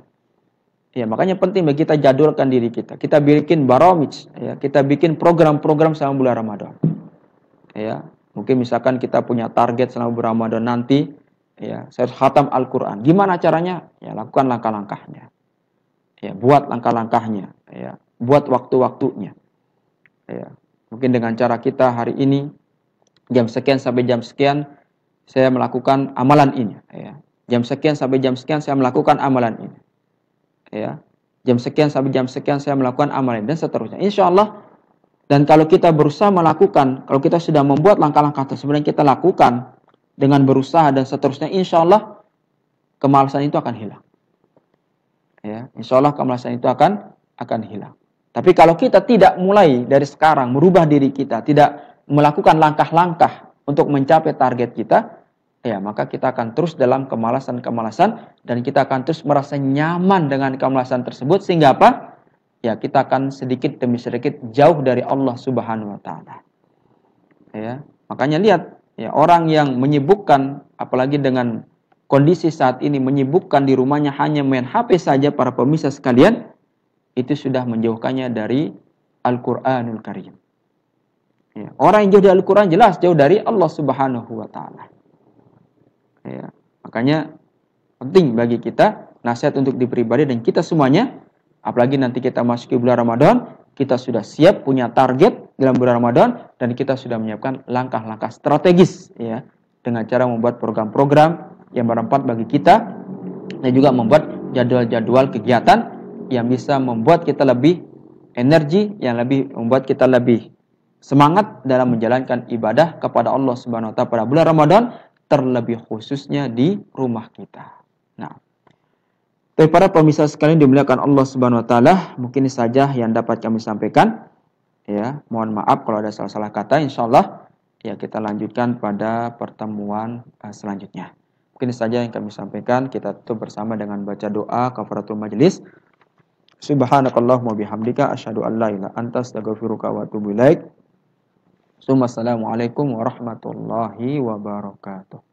Ya, makanya penting bagi kita jadwalkan diri kita. Kita bikin baramij, ya, kita bikin program-program selama bulan Ramadan. Ya, mungkin misalkan kita punya target selama bulan Ramadan nanti, ya, saya harus khatam Al-Qur'an. Gimana caranya? Ya, lakukan langkah-langkahnya. Ya, buat langkah-langkahnya, ya, buat waktu-waktunya. Ya, mungkin dengan cara kita hari ini jam sekian sampai jam sekian saya melakukan amalan ini, ya. Jam sekian sampai jam sekian saya melakukan amalan ini. Ya. Jam sekian sampai jam sekian saya melakukan amalan dan seterusnya. Insya Allah. Dan kalau kita berusaha melakukan, kalau kita sudah membuat langkah-langkah tersebut yang kita lakukan dengan berusaha dan seterusnya, insya Allah kemalasan itu akan hilang. Ya, insya Allah kemalasan itu akan hilang. Tapi kalau kita tidak mulai dari sekarang merubah diri kita, tidak melakukan langkah-langkah untuk mencapai target kita, ya maka kita akan terus dalam kemalasan-kemalasan dan kita akan terus merasa nyaman dengan kemalasan tersebut sehingga apa? Ya kita akan sedikit demi sedikit jauh dari Allah Subhanahu wa taala. Ya, makanya lihat ya orang yang menyibukkan apalagi dengan kondisi saat ini menyibukkan di rumahnya hanya main HP saja para pemirsa sekalian, itu sudah menjauhkannya dari Al-Qur'anul Karim. Ya, orang yang jauh dari Al-Qur'an jelas jauh dari Allah Subhanahu wa taala. Ya, makanya penting bagi kita nasihat untuk dipribadi dan kita semuanya, apalagi nanti kita masuk ke bulan Ramadan, kita sudah siap punya target dalam bulan Ramadan dan kita sudah menyiapkan langkah-langkah strategis ya dengan cara membuat program-program yang bermanfaat bagi kita dan juga membuat jadwal-jadwal kegiatan yang bisa membuat kita lebih energi, yang lebih membuat kita lebih semangat dalam menjalankan ibadah kepada Allah Subhanahu wa taala pada bulan Ramadan, terlebih khususnya di rumah kita. Nah, dari para pemirsa sekalian dimuliakan Allah Subhanahu wa taala, mungkin saja yang dapat kami sampaikan. Ya, mohon maaf kalau ada salah-salah kata. Insyaallah ya kita lanjutkan pada pertemuan selanjutnya. Mungkin saja yang kami sampaikan, kita tutup bersama dengan baca doa kafaratul majelis. Subhanakallahumma bihamdika asyhadu an la ilaha illa anta astaghfiruka wa atubu ilaik. Assalamualaikum warahmatullahi wabarakatuh.